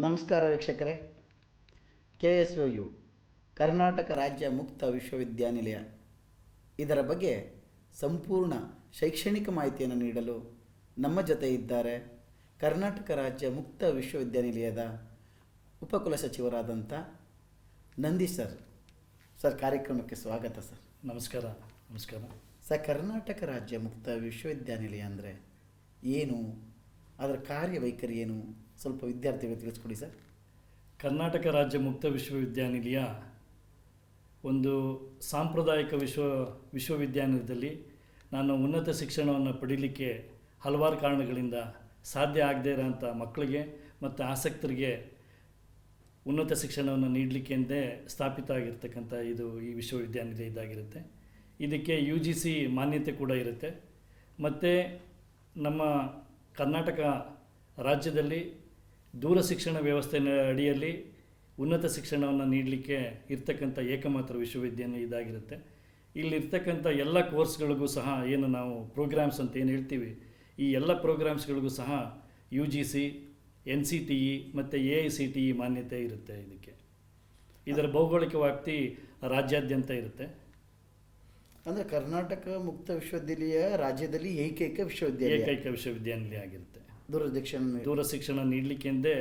ನಮಸ್ಕಾರ ವೀಕ್ಷಕರೇ. KSOU ಕರ್ನಾಟಕ ರಾಜ್ಯ ಮುಕ್ತ ವಿಶ್ವವಿದ್ಯಾನಿಲಯ ಇದರ ಬಗ್ಗೆ ಸಂಪೂರ್ಣ ಶೈಕ್ಷಣಿಕ ಮಾಹಿತಿಯನ್ನು ನೀಡಲು ನಮ್ಮ ಜೊತೆ ಇದ್ದಾರೆ ಕರ್ನಾಟಕ ರಾಜ್ಯ ಮುಕ್ತ ವಿಶ್ವವಿದ್ಯಾನಿಲಯದ ಉಪಕುಲಸಚಿವರಾದಂಥ ನಂದಿ ಸರ್. ಕಾರ್ಯಕ್ರಮಕ್ಕೆ ಸ್ವಾಗತ ಸರ್. ನಮಸ್ಕಾರ. ನಮಸ್ಕಾರ ಸರ್, ಕರ್ನಾಟಕ ರಾಜ್ಯ ಮುಕ್ತ ವಿಶ್ವವಿದ್ಯಾನಿಲಯ ಅಂದರೆ ಏನು, ಅದರ ಕಾರ್ಯವೈಖರಿ ಏನು, ಸ್ವಲ್ಪ ವಿದ್ಯಾರ್ಥಿಗಳು ತಿಳಿಸ್ಕೊಡಿ ಸರ್. ಕರ್ನಾಟಕ ರಾಜ್ಯ ಮುಕ್ತ ವಿಶ್ವವಿದ್ಯಾನಿಲಯ ಒಂದು ಸಾಂಪ್ರದಾಯಿಕ ವಿಶ್ವವಿದ್ಯಾನಿಲಯದಲ್ಲಿ ನಾನು ಉನ್ನತ ಶಿಕ್ಷಣವನ್ನು ಪಡೀಲಿಕ್ಕೆ ಹಲವಾರು ಕಾರಣಗಳಿಂದ ಸಾಧ್ಯ ಆಗದೇ ಇರೋಂಥ ಮಕ್ಕಳಿಗೆ ಮತ್ತು ಆಸಕ್ತರಿಗೆ ಉನ್ನತ ಶಿಕ್ಷಣವನ್ನು ನೀಡಲಿಕ್ಕೆ ಎಂದೇ ಸ್ಥಾಪಿತ ಆಗಿರ್ತಕ್ಕಂಥ ಈ ವಿಶ್ವವಿದ್ಯಾನಿಲಯ ಇದಾಗಿರುತ್ತೆ. ಇದಕ್ಕೆ UGC ಮಾನ್ಯತೆ ಕೂಡ ಇರುತ್ತೆ. ಮತ್ತು ನಮ್ಮ ಕರ್ನಾಟಕ ರಾಜ್ಯದಲ್ಲಿ ದೂರ ಶಿಕ್ಷಣ ವ್ಯವಸ್ಥೆ ಅಡಿಯಲ್ಲಿ ಉನ್ನತ ಶಿಕ್ಷಣವನ್ನು ನೀಡಲಿಕ್ಕೆ ಇರ್ತಕ್ಕಂಥ ಏಕಮಾತ್ರ ವಿಶ್ವವಿದ್ಯಾನಿಲಯ ಇದಾಗಿರುತ್ತೆ. ಇಲ್ಲಿರ್ತಕ್ಕಂಥ ಎಲ್ಲ ಕೋರ್ಸ್ಗಳಿಗೂ ಸಹ ಏನು ನಾವು ಪ್ರೋಗ್ರಾಮ್ಸ್ ಅಂತ ಏನು ಹೇಳ್ತೀವಿ, ಈ ಎಲ್ಲ ಪ್ರೋಗ್ರಾಮ್ಸ್ಗಳಿಗೂ ಸಹ UGC, NCTE ಮತ್ತು AICTE ಮಾನ್ಯತೆ ಇರುತ್ತೆ. ಇದರ ಭೌಗೋಳಿಕ ವ್ಯಾಪ್ತಿ ರಾಜ್ಯಾದ್ಯಂತ ಇರುತ್ತೆ. ಅಂದರೆ ಕರ್ನಾಟಕ ಮುಕ್ತ ವಿಶ್ವವಿದ್ಯಾನಿಲಯ ರಾಜ್ಯದಲ್ಲಿ ಏಕೈಕ ವಿಶ್ವವಿದ್ಯಾನಿಲಯ ಆಗಿರುತ್ತೆ. ದೂರ ಶಿಕ್ಷಣ ನೀಡಲಿಕ್ಕೆಂದೇ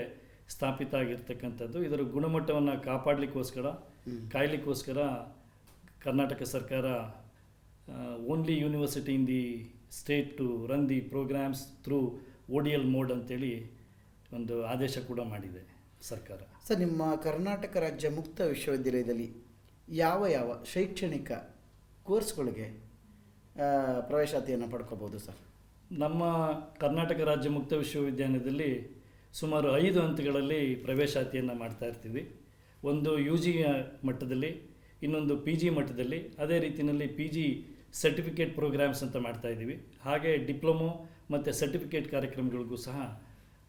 ಸ್ಥಾಪಿತ ಆಗಿರ್ತಕ್ಕಂಥದ್ದು. ಇದರ ಗುಣಮಟ್ಟವನ್ನು ಕಾಯಲಿಕ್ಕೋಸ್ಕರ ಕರ್ನಾಟಕ ಸರ್ಕಾರ only university in the state to run the programs through ODL mode ಅಂತೇಳಿ ಒಂದು ಆದೇಶ ಕೂಡ ಮಾಡಿದೆ ಸರ್ಕಾರ. ಸರ್, ನಿಮ್ಮ ಕರ್ನಾಟಕ ರಾಜ್ಯ ಮುಕ್ತ ವಿಶ್ವವಿದ್ಯಾಲಯದಲ್ಲಿ ಯಾವ ಶೈಕ್ಷಣಿಕ ಕೋರ್ಸ್ಗಳಿಗೆ ಪ್ರವೇಶಾತಿಯನ್ನು ಪಡ್ಕೋಬೋದು ಸರ್? ನಮ್ಮ ಕರ್ನಾಟಕ ರಾಜ್ಯ ಮುಕ್ತ ವಿಶ್ವವಿದ್ಯಾನಿಲಯದಲ್ಲಿ ಸುಮಾರು 5 ಹಂತಗಳಲ್ಲಿ ಪ್ರವೇಶಾತಿಯನ್ನು ಮಾಡ್ತಾ ಇರ್ತೀವಿ. ಒಂದು UG ಮಟ್ಟದಲ್ಲಿ, ಇನ್ನೊಂದು PG ಮಟ್ಟದಲ್ಲಿ, ಅದೇ ರೀತಿಯಲ್ಲಿ PG ಸರ್ಟಿಫಿಕೇಟ್ ಪ್ರೋಗ್ರಾಮ್ಸ್ ಅಂತ ಮಾಡ್ತಾಯಿದ್ದೀವಿ. ಹಾಗೆ ಡಿಪ್ಲೊಮೊ ಮತ್ತು ಸರ್ಟಿಫಿಕೇಟ್ ಕಾರ್ಯಕ್ರಮಗಳಿಗೂ ಸಹ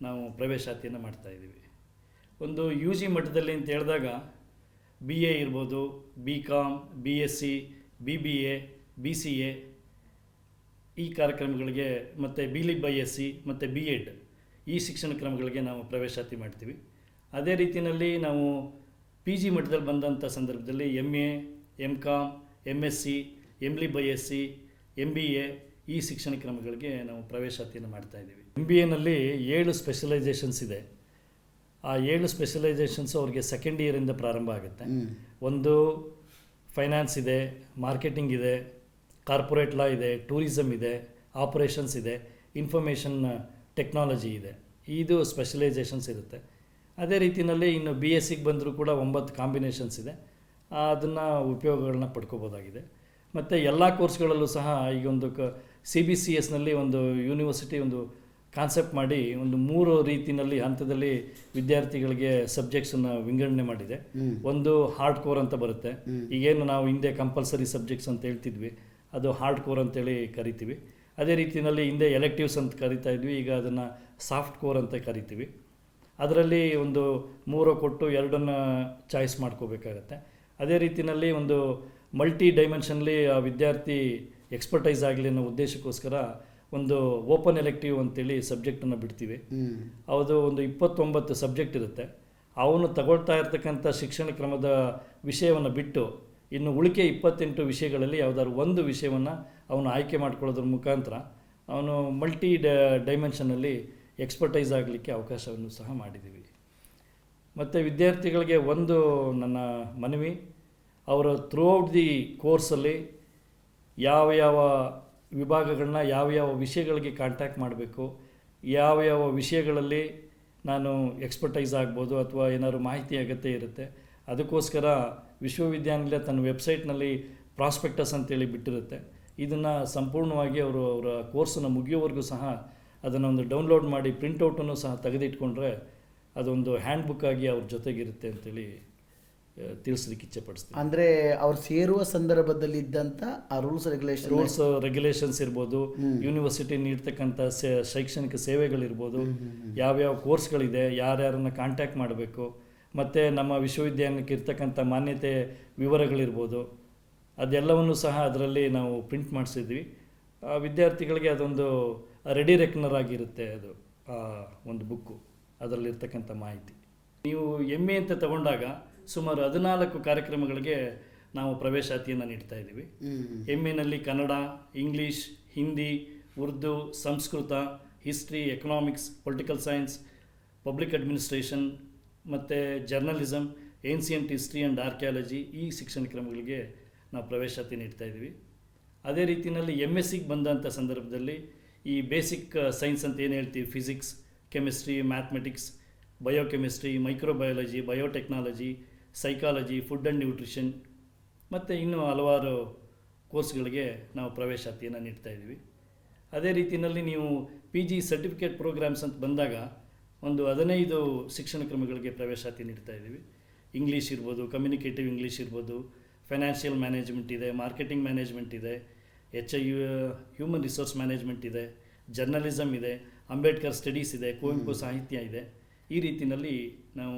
ನಾವು ಪ್ರವೇಶಾತಿಯನ್ನು ಮಾಡ್ತಾಯಿದ್ದೀವಿ. ಒಂದು UG ಮಟ್ಟದಲ್ಲಿ ಅಂತ ಹೇಳಿದಾಗ BA ಇರ್ಬೋದು, BCom, BSc, BBA, BCA ಈ ಕಾರ್ಯಕ್ರಮಗಳಿಗೆ, ಮತ್ತು BLib/SC ಮತ್ತು B.Ed ಈ ಶಿಕ್ಷಣ ಕ್ರಮಗಳಿಗೆ ನಾವು ಪ್ರವೇಶಾತಿ ಮಾಡ್ತೀವಿ. ಅದೇ ರೀತಿಯಲ್ಲಿ ನಾವು PG ಮಟ್ಟದಲ್ಲಿ ಬಂದಂಥ ಸಂದರ್ಭದಲ್ಲಿ MA, MCom, MSc, MLib/SC, MBA ಈ ಶಿಕ್ಷಣ ಕ್ರಮಗಳಿಗೆ ನಾವು ಪ್ರವೇಶಾತಿಯನ್ನು ಮಾಡ್ತಾಯಿದ್ದೀವಿ. MBAನಲ್ಲಿ 7 ಸ್ಪೆಷಲೈಸೇಷನ್ಸ್ ಇದೆ. ಆ 7 ಸ್ಪೆಷಲೈಸೇಷನ್ಸು ಅವ್ರಿಗೆ ಸೆಕೆಂಡ್ ಇಯರಿಂದ ಪ್ರಾರಂಭ ಆಗುತ್ತೆ. ಒಂದು ಫೈನಾನ್ಸ್ ಇದೆ, ಮಾರ್ಕೆಟಿಂಗ್ ಇದೆ, ಕಾರ್ಪೊರೇಟ್ ಲಾ ಇದೆ, ಟೂರಿಸಮ್ ಇದೆ, ಆಪರೇಷನ್ಸ್ ಇದೆ, ಇನ್ಫಾರ್ಮೇಷನ್ ಟೆಕ್ನಾಲಜಿ ಇದೆ. ಇದು ಸ್ಪೆಷಲೈಸೇಷನ್ಸ್ ಇರುತ್ತೆ. ಅದೇ ರೀತಿಯಲ್ಲಿ ಇನ್ನು BScಗೆ ಬಂದರೂ ಕೂಡ 9 ಕಾಂಬಿನೇಷನ್ಸ್ ಇದೆ. ಅದನ್ನು ಉಪಯೋಗಗಳನ್ನ ಪಡ್ಕೋಬೋದಾಗಿದೆ. ಮತ್ತು ಎಲ್ಲ ಕೋರ್ಸ್ಗಳಲ್ಲೂ ಸಹ ಈಗ ಒಂದು CBCSನಲ್ಲಿ ಒಂದು ಯೂನಿವರ್ಸಿಟಿ ಒಂದು ಕಾನ್ಸೆಪ್ಟ್ ಮಾಡಿ ಒಂದು 3 ರೀತಿಯಲ್ಲಿ ಹಂತದಲ್ಲಿ ವಿದ್ಯಾರ್ಥಿಗಳಿಗೆ ಸಬ್ಜೆಕ್ಟ್ಸನ್ನು ವಿಂಗಡಣೆ ಮಾಡಿದೆ. ಒಂದು ಹಾರ್ಡ್ ಕೋರ್ ಅಂತ ಬರುತ್ತೆ. ಈಗೇನು ನಾವು ಹಿಂದೆ ಕಂಪಲ್ಸರಿ ಸಬ್ಜೆಕ್ಟ್ಸ್ ಅಂತ ಹೇಳ್ತಿದ್ವಿ, ಅದು ಹಾರ್ಡ್ ಕೋರ್ ಅಂತೇಳಿ ಕರಿತೀವಿ. ಅದೇ ರೀತಿಯಲ್ಲಿ ಹಿಂದೆ ಎಲೆಕ್ಟಿವ್ಸ್ ಅಂತ ಕರಿತಾ ಇದ್ವಿ, ಈಗ ಅದನ್ನು ಸಾಫ್ಟ್ ಕೋರ್ ಅಂತ ಕರಿತೀವಿ. ಅದರಲ್ಲಿ ಒಂದು 3 ಕೊಟ್ಟು 2 ಚಾಯ್ಸ್ ಮಾಡ್ಕೋಬೇಕಾಗತ್ತೆ. ಅದೇ ರೀತಿಯಲ್ಲಿ ಒಂದು ಮಲ್ಟಿ ಡೈಮೆನ್ಷನ್ಲಿ ಆ ವಿದ್ಯಾರ್ಥಿ ಎಕ್ಸ್ಪರ್ಟೈಸ್ ಆಗಲಿ ಅನ್ನೋ ಉದ್ದೇಶಕ್ಕೋಸ್ಕರ ಒಂದು ಓಪನ್ ಎಲೆಕ್ಟಿವ್ ಅಂತೇಳಿ ಸಬ್ಜೆಕ್ಟನ್ನು ಬಿಡ್ತೀವಿ. ಅದು ಒಂದು 29 ಸಬ್ಜೆಕ್ಟ್ ಇರುತ್ತೆ. ಅವನು ತಗೊಳ್ತಾ ಇರ್ತಕ್ಕಂಥ ಶಿಕ್ಷಣ ಕ್ರಮದ ವಿಷಯವನ್ನು ಬಿಟ್ಟು ಇನ್ನು ಉಳಿಕೆ 28 ವಿಷಯಗಳಲ್ಲಿ ಯಾವುದಾದ್ರು ಒಂದು ವಿಷಯವನ್ನು ಅವನು ಆಯ್ಕೆ ಮಾಡ್ಕೊಳ್ಳೋದ್ರ ಮುಖಾಂತರ ಅವನು ಮಲ್ಟಿ ಡೈಮೆನ್ಷನಲ್ಲಿ ಎಕ್ಸ್ಪರ್ಟೈಸ್ ಆಗಲಿಕ್ಕೆ ಅವಕಾಶವನ್ನು ಸಹ ಮಾಡಿದ್ದೀವಿ. ಮತ್ತು ವಿದ್ಯಾರ್ಥಿಗಳಿಗೆ ಒಂದು ನನ್ನ ಮನವಿ, ಅವರ ಥ್ರೂಔಟ್ ದಿ ಕೋರ್ಸಲ್ಲಿ ಯಾವ ವಿಭಾಗಗಳನ್ನ ಯಾವ ವಿಷಯಗಳಿಗೆ ಕಾಂಟ್ಯಾಕ್ಟ್ ಮಾಡಬೇಕು, ಯಾವ ವಿಷಯಗಳಲ್ಲಿ ನಾನು ಎಕ್ಸ್ಪರ್ಟೈಸ್ ಆಗ್ಬೋದು ಅಥವಾ ಏನಾದ್ರು ಮಾಹಿತಿ ಅಗತ್ಯ ಇರುತ್ತೆ, ಅದಕ್ಕೋಸ್ಕರ ವಿಶ್ವವಿದ್ಯಾನಿಲಯ ತನ್ನ ವೆಬ್ಸೈಟ್ನಲ್ಲಿ ಪ್ರಾಸ್ಪೆಕ್ಟಸ್ ಅಂತೇಳಿ ಬಿಟ್ಟಿರುತ್ತೆ. ಇದನ್ನು ಸಂಪೂರ್ಣವಾಗಿ ಅವರ ಕೋರ್ಸನ್ನು ಮುಗಿಯೋವರೆಗೂ ಸಹ ಅದನ್ನು ಒಂದು ಡೌನ್ಲೋಡ್ ಮಾಡಿ ಪ್ರಿಂಟೌಟನ್ನು ಸಹ ತೆಗೆದಿಟ್ಕೊಂಡ್ರೆ ಅದೊಂದು ಹ್ಯಾಂಡ್ ಬುಕ್ ಆಗಿ ಅವ್ರ ಜೊತೆಗಿರುತ್ತೆ ಅಂತೇಳಿ ತಿಳಿಸ್ಲಿಕ್ಕೆ ಇಚ್ಛೆಪಡಿಸ್ತೀನಿ. ಅಂದರೆ ಅವ್ರು ಸೇರುವ ಸಂದರ್ಭದಲ್ಲಿ ಇದ್ದಂಥ ಆ ರೂಲ್ಸ್ ರೆಗ್ಯುಲೇಷನ್ಸ್ ಇರ್ಬೋದು, ಯೂನಿವರ್ಸಿಟಿ ನೀಡ್ತಕ್ಕಂಥ ಶೈಕ್ಷಣಿಕ ಸೇವೆಗಳಿರ್ಬೋದು, ಯಾವ್ಯಾವ ಕೋರ್ಸ್ಗಳಿದೆ, ಯಾರ್ಯಾರನ್ನು ಕಾಂಟ್ಯಾಕ್ಟ್ ಮಾಡಬೇಕು, ಮತ್ತು ನಮ್ಮ ವಿಶ್ವವಿದ್ಯಾಲಯಕ್ಕೆ ಇರ್ತಕ್ಕಂಥ ಮಾನ್ಯತೆ ವಿವರಗಳಿರ್ಬೋದು, ಅದೆಲ್ಲವನ್ನು ಸಹ ಅದರಲ್ಲಿ ನಾವು ಪ್ರಿಂಟ್ ಮಾಡಿಸಿದ್ವಿ. ವಿದ್ಯಾರ್ಥಿಗಳಿಗೆ ಅದೊಂದು ರೆಡಿ ರೆಕ್ನರ್ ಆಗಿರುತ್ತೆ. ಅದು ಒಂದು ಬುಕ್ಕು, ಅದರಲ್ಲಿರ್ತಕ್ಕಂಥ ಮಾಹಿತಿ. ನೀವು MA ಅಂತ ತಗೊಂಡಾಗ ಸುಮಾರು 14 ಕಾರ್ಯಕ್ರಮಗಳಿಗೆ ನಾವು ಪ್ರವೇಶಾತಿಯನ್ನು ನೀಡ್ತಾ ಇದ್ದೀವಿ. MAನಲ್ಲಿ Kannada, English, Hindi, Urdu, Sanskrit, history, economics, political science, public administration ಮತ್ತು journalism, ancient history and archaeology, ಈ ಶಿಕ್ಷಣ ಕ್ರಮಗಳಿಗೆ ನಾವು ಪ್ರವೇಶಾತಿ ನೀಡ್ತಾ ಇದ್ದೀವಿ. ಅದೇ ರೀತಿಯಲ್ಲಿ MScಗೆ ಬಂದಂಥ ಸಂದರ್ಭದಲ್ಲಿ ಈ ಬೇಸಿಕ್ ಸೈನ್ಸ್ ಅಂತ ಏನು ಹೇಳ್ತೀವಿ, physics, chemistry, mathematics, biochemistry, microbiology, biotechnology, psychology, food and nutrition ಮತ್ತು ಇನ್ನೂ ಹಲವಾರು ಕೋರ್ಸ್ಗಳಿಗೆ ನಾವು ಪ್ರವೇಶಾತಿಯನ್ನು ನೀಡ್ತಾ ಇದ್ದೀವಿ. ಅದೇ ರೀತಿಯಲ್ಲಿ ನೀವು PG ಸರ್ಟಿಫಿಕೇಟ್ ಪ್ರೋಗ್ರಾಮ್ಸ್ ಅಂತ ಬಂದಾಗ ಒಂದು 15 ಶಿಕ್ಷಣ ಕ್ರಮಗಳಿಗೆ ಪ್ರವೇಶಾತಿ ನೀಡ್ತಾ ಇದ್ದೀವಿ. ಇಂಗ್ಲೀಷ್ ಇರ್ಬೋದು, ಕಮ್ಯುನಿಕೇಟಿವ್ ಇಂಗ್ಲೀಷ್ ಇರ್ಬೋದು, ಫೈನಾನ್ಷಿಯಲ್ ಮ್ಯಾನೇಜ್ಮೆಂಟ್ ಇದೆ, ಮಾರ್ಕೆಟಿಂಗ್ ಮ್ಯಾನೇಜ್ಮೆಂಟ್ ಇದೆ, ಹ್ಯೂಮನ್ ರಿಸೋರ್ಸ್ ಮ್ಯಾನೇಜ್ಮೆಂಟ್ ಇದೆ, ಜರ್ನಲಿಸಮ್ ಇದೆ, ಅಂಬೇಡ್ಕರ್ ಸ್ಟಡೀಸ್ ಇದೆ, ಕುವೆಂಪು ಸಾಹಿತ್ಯ ಇದೆ. ಈ ರೀತಿಯಲ್ಲಿ ನಾವು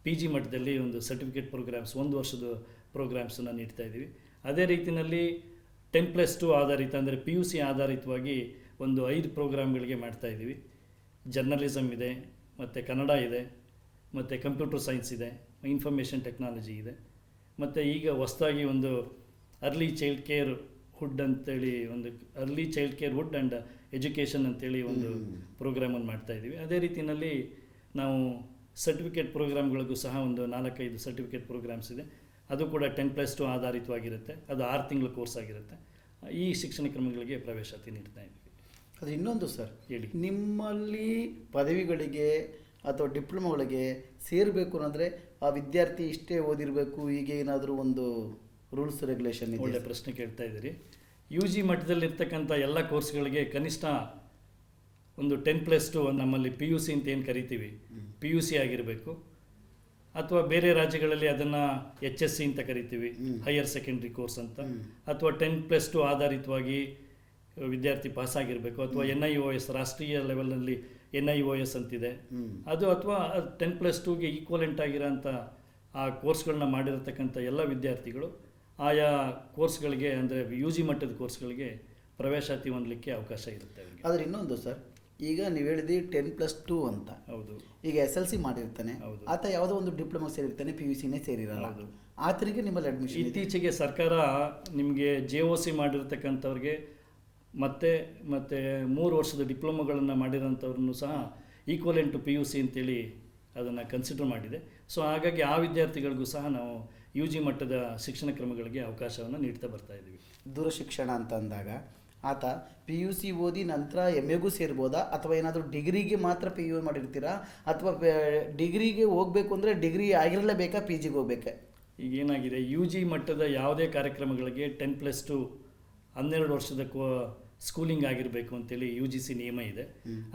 PG ಮಟ್ಟದಲ್ಲಿ ಒಂದು ಸರ್ಟಿಫಿಕೇಟ್ ಪ್ರೋಗ್ರಾಮ್ಸ್ 1 ವರ್ಷದ ಪ್ರೋಗ್ರಾಮ್ಸನ್ನು ನೀಡ್ತಾ ಇದ್ದೀವಿ. ಅದೇ ರೀತಿಯಲ್ಲಿ 10+2 ಆಧಾರಿತ ಅಂದರೆ PUC ಆಧಾರಿತವಾಗಿ ಒಂದು 5 ಪ್ರೋಗ್ರಾಮ್ಗಳಿಗೆ ಮಾಡ್ತಾ ಇದ್ದೀವಿ. ಜರ್ನಲಿಸಮ್ ಇದೆ, ಮತ್ತು ಕನ್ನಡ ಇದೆ, ಮತ್ತು ಕಂಪ್ಯೂಟರ್ ಸೈನ್ಸ್ ಇದೆ, ಇನ್ಫಾರ್ಮೇಷನ್ ಟೆಕ್ನಾಲಜಿ ಇದೆ, ಮತ್ತು ಈಗ ಹೊಸದಾಗಿ ಒಂದು ಅರ್ಲಿ ಚೈಲ್ಡ್ ಕೇರ್ ಹುಡ್ ಅಂತೇಳಿ ಒಂದು early child care hood and education ಅಂತೇಳಿ ಒಂದು ಪ್ರೋಗ್ರಾಮನ್ನು ಮಾಡ್ತಾ ಇದ್ದೀವಿ. ಅದೇ ರೀತಿಯಲ್ಲಿ ನಾವು ಸರ್ಟಿಫಿಕೇಟ್ ಪ್ರೋಗ್ರಾಮ್ಗಳಿಗೂ ಸಹ ಒಂದು 4-5 ಸರ್ಟಿಫಿಕೇಟ್ ಪ್ರೋಗ್ರಾಮ್ಸ್ ಇದೆ. ಅದು ಕೂಡ 10+2 ಆಧಾರಿತವಾಗಿರುತ್ತೆ. ಅದು 6 ತಿಂಗಳ ಕೋರ್ಸ್ ಆಗಿರುತ್ತೆ. ಈ ಶಿಕ್ಷಣ ಕ್ರಮಗಳಿಗೆ ಪ್ರವೇಶಾತಿ ನೀಡ್ತಾ ಇದ್ದೀವಿ. ಅದು ಇನ್ನೊಂದು ಸರ್, ಹೇಳಿ, ನಿಮ್ಮಲ್ಲಿ ಪದವಿಗಳಿಗೆ ಅಥವಾ ಡಿಪ್ಲೊಮೊಗಳಿಗೆ ಸೇರಬೇಕು ಅಂದರೆ ಆ ವಿದ್ಯಾರ್ಥಿ ಇಷ್ಟೇ ಓದಿರಬೇಕು, ಹೀಗೆ ಏನಾದರೂ ಒಂದು ರೂಲ್ಸ್ ರೆಗ್ಯುಲೇಷನ್ ಇದೆ? ಒಳ್ಳೆ ಪ್ರಶ್ನೆ ಕೇಳ್ತಾ ಇದ್ದೀರಿ. UG ಮಟ್ಟದಲ್ಲಿರ್ತಕ್ಕಂಥ ಎಲ್ಲ ಕೋರ್ಸ್ಗಳಿಗೆ ಕನಿಷ್ಠ ಒಂದು 10+2 ನಮ್ಮಲ್ಲಿ PUC ಅಂತ ಏನು ಕರಿತೀವಿ, PUC ಆಗಿರಬೇಕು. ಅಥವಾ ಬೇರೆ ರಾಜ್ಯಗಳಲ್ಲಿ ಅದನ್ನು HSC ಅಂತ ಕರಿತೀವಿ, ಹೈಯರ್ ಸೆಕೆಂಡ್ರಿ ಕೋರ್ಸ್ ಅಂತ. ಅಥವಾ 10+2 ಆಧಾರಿತವಾಗಿ ವಿದ್ಯಾರ್ಥಿ ಪಾಸಾಗಿರಬೇಕು. ಅಥವಾ NIOS, ರಾಷ್ಟ್ರೀಯ ಲೆವೆಲ್ನಲ್ಲಿ NIOS ಅಂತಿದೆ ಅದು. ಅಥವಾ 10+2ಗೆ ಈಕ್ವಲೆಂಟ್ ಆಗಿರೋಂಥ ಆ ಕೋರ್ಸ್ಗಳನ್ನ ಮಾಡಿರತಕ್ಕಂಥ ಎಲ್ಲ ವಿದ್ಯಾರ್ಥಿಗಳು ಆಯಾ ಕೋರ್ಸ್ಗಳಿಗೆ ಅಂದರೆ UG ಮಟ್ಟದ ಕೋರ್ಸ್ಗಳಿಗೆ ಪ್ರವೇಶಾತಿ ಹೊಂದಲಿಕ್ಕೆ ಅವಕಾಶ ಇರುತ್ತೆ. ಆದರೆ ಇನ್ನೊಂದು ಸರ್, ಈಗ ನೀವು ಹೇಳಿದ್ರಿ 10+2 ಅಂತ. ಹೌದು. ಈಗ SLC ಮಾಡಿರ್ತಾನೆ, ಆತ ಯಾವುದೋ ಒಂದು ಡಿಪ್ಲೊಮಾ ಸೇರಿರ್ತಾನೆ, PUCನೇ ಸೇರಿರಲ್ಲ. ಆತನಿಗೆ ನಿಮ್ಮಲ್ಲಿ ಅಡ್ಮಿಷನ್? ಇತ್ತೀಚೆಗೆ ಸರ್ಕಾರ ನಿಮಗೆ JOC ಮಾಡಿರ್ತಕ್ಕಂಥವ್ರಿಗೆ ಮತ್ತು 3 ವರ್ಷದ ಡಿಪ್ಲೊಮೊಗಳನ್ನು ಮಾಡಿರೋಂಥವ್ರನ್ನು ಸಹ ಈಕ್ವಲೆಂಟ್ ಟು PUC ಅಂತೇಳಿ ಅದನ್ನು ಕನ್ಸಿಡರ್ ಮಾಡಿದೆ. ಸೊ ಹಾಗಾಗಿ ಆ ವಿದ್ಯಾರ್ಥಿಗಳಿಗೂ ಸಹ ನಾವು UG ಮಟ್ಟದ ಶಿಕ್ಷಣ ಕ್ರಮಗಳಿಗೆ ಅವಕಾಶವನ್ನು ನೀಡ್ತಾ ಬರ್ತಾ ಇದ್ದೀವಿ. ದೂರ ಶಿಕ್ಷಣ ಅಂತ ಅಂದಾಗ ಆತ PUC ಓದಿ ನಂತರ MAಗೂ ಸೇರ್ಬೋದಾ, ಅಥವಾ ಏನಾದರೂ ಡಿಗ್ರಿಗೆ ಮಾತ್ರ PU ಮಾಡಿರ್ತೀರಾ, ಅಥವಾ ಡಿಗ್ರಿಗೆ ಹೋಗಬೇಕು ಅಂದರೆ ಡಿಗ್ರಿ ಆಗಿರಲೇಬೇಕಾ, PGಗೆ ಹೋಗ್ಬೇಕಾ? ಈಗ ಏನಾಗಿದೆ, UG ಮಟ್ಟದ ಯಾವುದೇ ಕಾರ್ಯಕ್ರಮಗಳಿಗೆ 10+2 12 ವರ್ಷದ ಸ್ಕೂಲಿಂಗ್ ಆಗಿರಬೇಕು ಅಂತೇಳಿ UGC ನಿಯಮ ಇದೆ.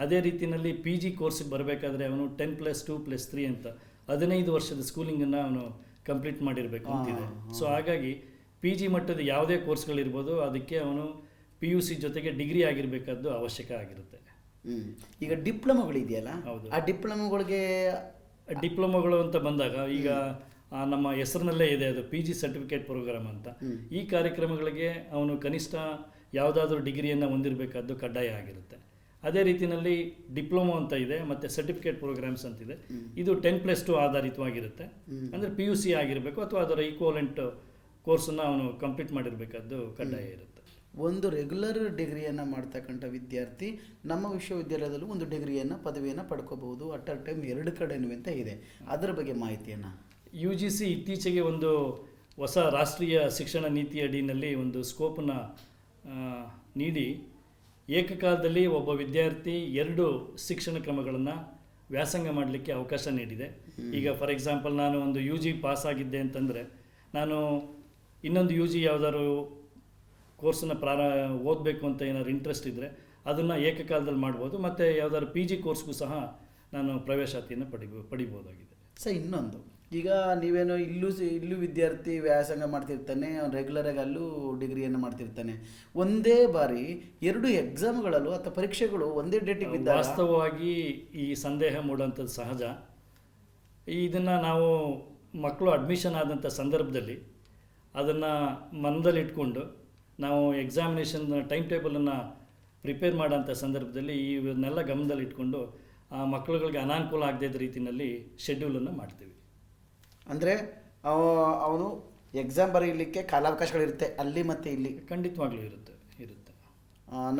ಅದೇ ರೀತಿಯಲ್ಲಿ PG ಕೋರ್ಸಿಗೆ ಬರಬೇಕಾದ್ರೆ ಅವನು 10+2+3 ಅಂತ 15 ವರ್ಷದ ಸ್ಕೂಲಿಂಗನ್ನು ಅವನು ಕಂಪ್ಲೀಟ್ ಮಾಡಿರಬೇಕು ಅಂತಿದೆ. ಸೊ ಹಾಗಾಗಿ PG ಮಟ್ಟದ ಯಾವುದೇ ಕೋರ್ಸ್ಗಳಿರ್ಬೋದು, ಅದಕ್ಕೆ ಅವನು PUC ಜೊತೆಗೆ ಡಿಗ್ರಿ ಆಗಿರಬೇಕಾದ್ದು ಅವಶ್ಯಕ ಆಗಿರುತ್ತೆ. ಈಗ ಡಿಪ್ಲೊಮೊಗಳಿದೆಯಲ್ಲ, ಹೌದು, ಆ ಡಿಪ್ಲೊಮೊಗಳು ಅಂತ ಬಂದಾಗ ಈಗ ನಮ್ಮ ಹೆಸರಿನಲ್ಲೇ ಇದೆ, ಅದು PG ಸರ್ಟಿಫಿಕೇಟ್ ಪ್ರೋಗ್ರಾಮ್ ಅಂತ. ಈ ಕಾರ್ಯಕ್ರಮಗಳಿಗೆ ಅವನು ಕನಿಷ್ಠ ಯಾವುದಾದ್ರೂ ಡಿಗ್ರಿಯನ್ನು ಹೊಂದಿರಬೇಕಾದ್ದು ಕಡ್ಡಾಯ ಆಗಿರುತ್ತೆ. ಅದೇ ರೀತಿಯಲ್ಲಿ ಡಿಪ್ಲೊಮೊ ಅಂತ ಇದೆ, ಮತ್ತು ಸರ್ಟಿಫಿಕೇಟ್ ಪ್ರೋಗ್ರಾಮ್ಸ್ ಅಂತಿದೆ. ಇದು 10+2 ಆಧಾರಿತವಾಗಿರುತ್ತೆ. ಅಂದರೆ PUC ಆಗಿರಬೇಕು ಅಥವಾ ಅದರ ಈಕ್ವಲೆಂಟ್ ಕೋರ್ಸನ್ನು ಅವನು ಕಂಪ್ಲೀಟ್ ಮಾಡಿರಬೇಕಾದ್ದು ಕಡ್ಡಾಯ ಇರುತ್ತೆ. ಒಂದು ರೆಗ್ಯುಲರ್ ಡಿಗ್ರಿಯನ್ನು ಮಾಡ್ತಕ್ಕಂಥ ವಿದ್ಯಾರ್ಥಿ ನಮ್ಮ ವಿಶ್ವವಿದ್ಯಾಲಯದಲ್ಲೂ ಒಂದು ಡಿಗ್ರಿಯನ್ನು, ಪದವಿಯನ್ನು ಪಡ್ಕೋಬಹುದು ಅಟ್ ಅ ಟೈಮ್ 2 ಕಡೆನೂ ಅಂತ ಇದೆ. ಅದರ ಬಗ್ಗೆ ಮಾಹಿತಿಯನ್ನು UGC ಇತ್ತೀಚೆಗೆ ಒಂದು ಹೊಸ ರಾಷ್ಟ್ರೀಯ ಶಿಕ್ಷಣ ನೀತಿ ಅಡಿಯಲ್ಲಿ ಒಂದು ಸ್ಕೋಪನ್ನು ನೀಡಿ ಏಕಕಾಲದಲ್ಲಿ ಒಬ್ಬ ವಿದ್ಯಾರ್ಥಿ 2 ಶಿಕ್ಷಣ ಕ್ರಮಗಳನ್ನು ವ್ಯಾಸಂಗ ಮಾಡಲಿಕ್ಕೆ ಅವಕಾಶ ನೀಡಿದೆ. ಈಗ ಫಾರ್ ಎಕ್ಸಾಂಪಲ್ ನಾನು ಒಂದು UG ಪಾಸ್ ಆಗಿದ್ದೆ ಅಂತಂದರೆ ನಾನು ಇನ್ನೊಂದು UG ಯಾವುದಾದ್ರು ಕೋರ್ಸನ್ನು ಓದಬೇಕು ಅಂತ ಏನಾದ್ರು ಇಂಟ್ರೆಸ್ಟ್ ಇದ್ದರೆ ಅದನ್ನು ಏಕಕಾಲದಲ್ಲಿ ಮಾಡ್ಬೋದು. ಮತ್ತು ಯಾವುದಾದ್ರು PG ಕೋರ್ಸ್ಗೂ ಸಹ ನಾನು ಪ್ರವೇಶಾತಿಯನ್ನು ಪಡಿಬೋದಾಗಿದೆ. ಸರ್, ಇನ್ನೊಂದು, ಈಗ ನೀವೇನೋ ಇಲ್ಲೂ ವಿದ್ಯಾರ್ಥಿ ವ್ಯಾಸಂಗ ಮಾಡ್ತಿರ್ತಾನೆ, ರೆಗ್ಯುಲರಾಗಿ ಅಲ್ಲೂ ಡಿಗ್ರಿಯನ್ನು ಮಾಡ್ತಿರ್ತಾನೆ. ಒಂದೇ ಬಾರಿ 2 ಎಕ್ಸಾಮ್ಗಳಲ್ಲೂ ಅಥವಾ ಪರೀಕ್ಷೆಗಳು ಒಂದೇ ಡೇಟಿಗೆ ಬಿದ್ದಾಗ ವಾಸ್ತವವಾಗಿ ಈ ಸಂದೇಹ ಮೂಡುವಂಥದ್ದು ಸಹಜ. ಇದನ್ನು ನಾವು ಮಕ್ಕಳು ಅಡ್ಮಿಷನ್ ಆದಂಥ ಸಂದರ್ಭದಲ್ಲಿ ಅದನ್ನು ಮನದಲ್ಲಿಟ್ಕೊಂಡು ನಾವು ಎಕ್ಸಾಮಿನೇಷನ್ ಟೈಮ್ ಟೇಬಲನ್ನು ಪ್ರಿಪೇರ್ ಮಾಡೋಂಥ ಸಂದರ್ಭದಲ್ಲಿ ಇವನ್ನೆಲ್ಲ ಗಮನದಲ್ಲಿಟ್ಕೊಂಡು ಆ ಮಕ್ಕಳುಗಳಿಗೆ ಅನಾನುಕೂಲ ಆಗದೇ ಇದ್ದ ರೀತಿಯಲ್ಲಿ ಶೆಡ್ಯೂಲನ್ನು ಮಾಡ್ತೀವಿ. ಅಂದರೆ ಅವನು ಎಕ್ಸಾಮ್ ಬರೀಲಿಕ್ಕೆ ಕಾಲಾವಕಾಶಗಳಿರುತ್ತೆ ಅಲ್ಲಿ ಮತ್ತು ಇಲ್ಲಿ. ಖಂಡಿತವಾಗ್ಲೂ ಇರುತ್ತೆ.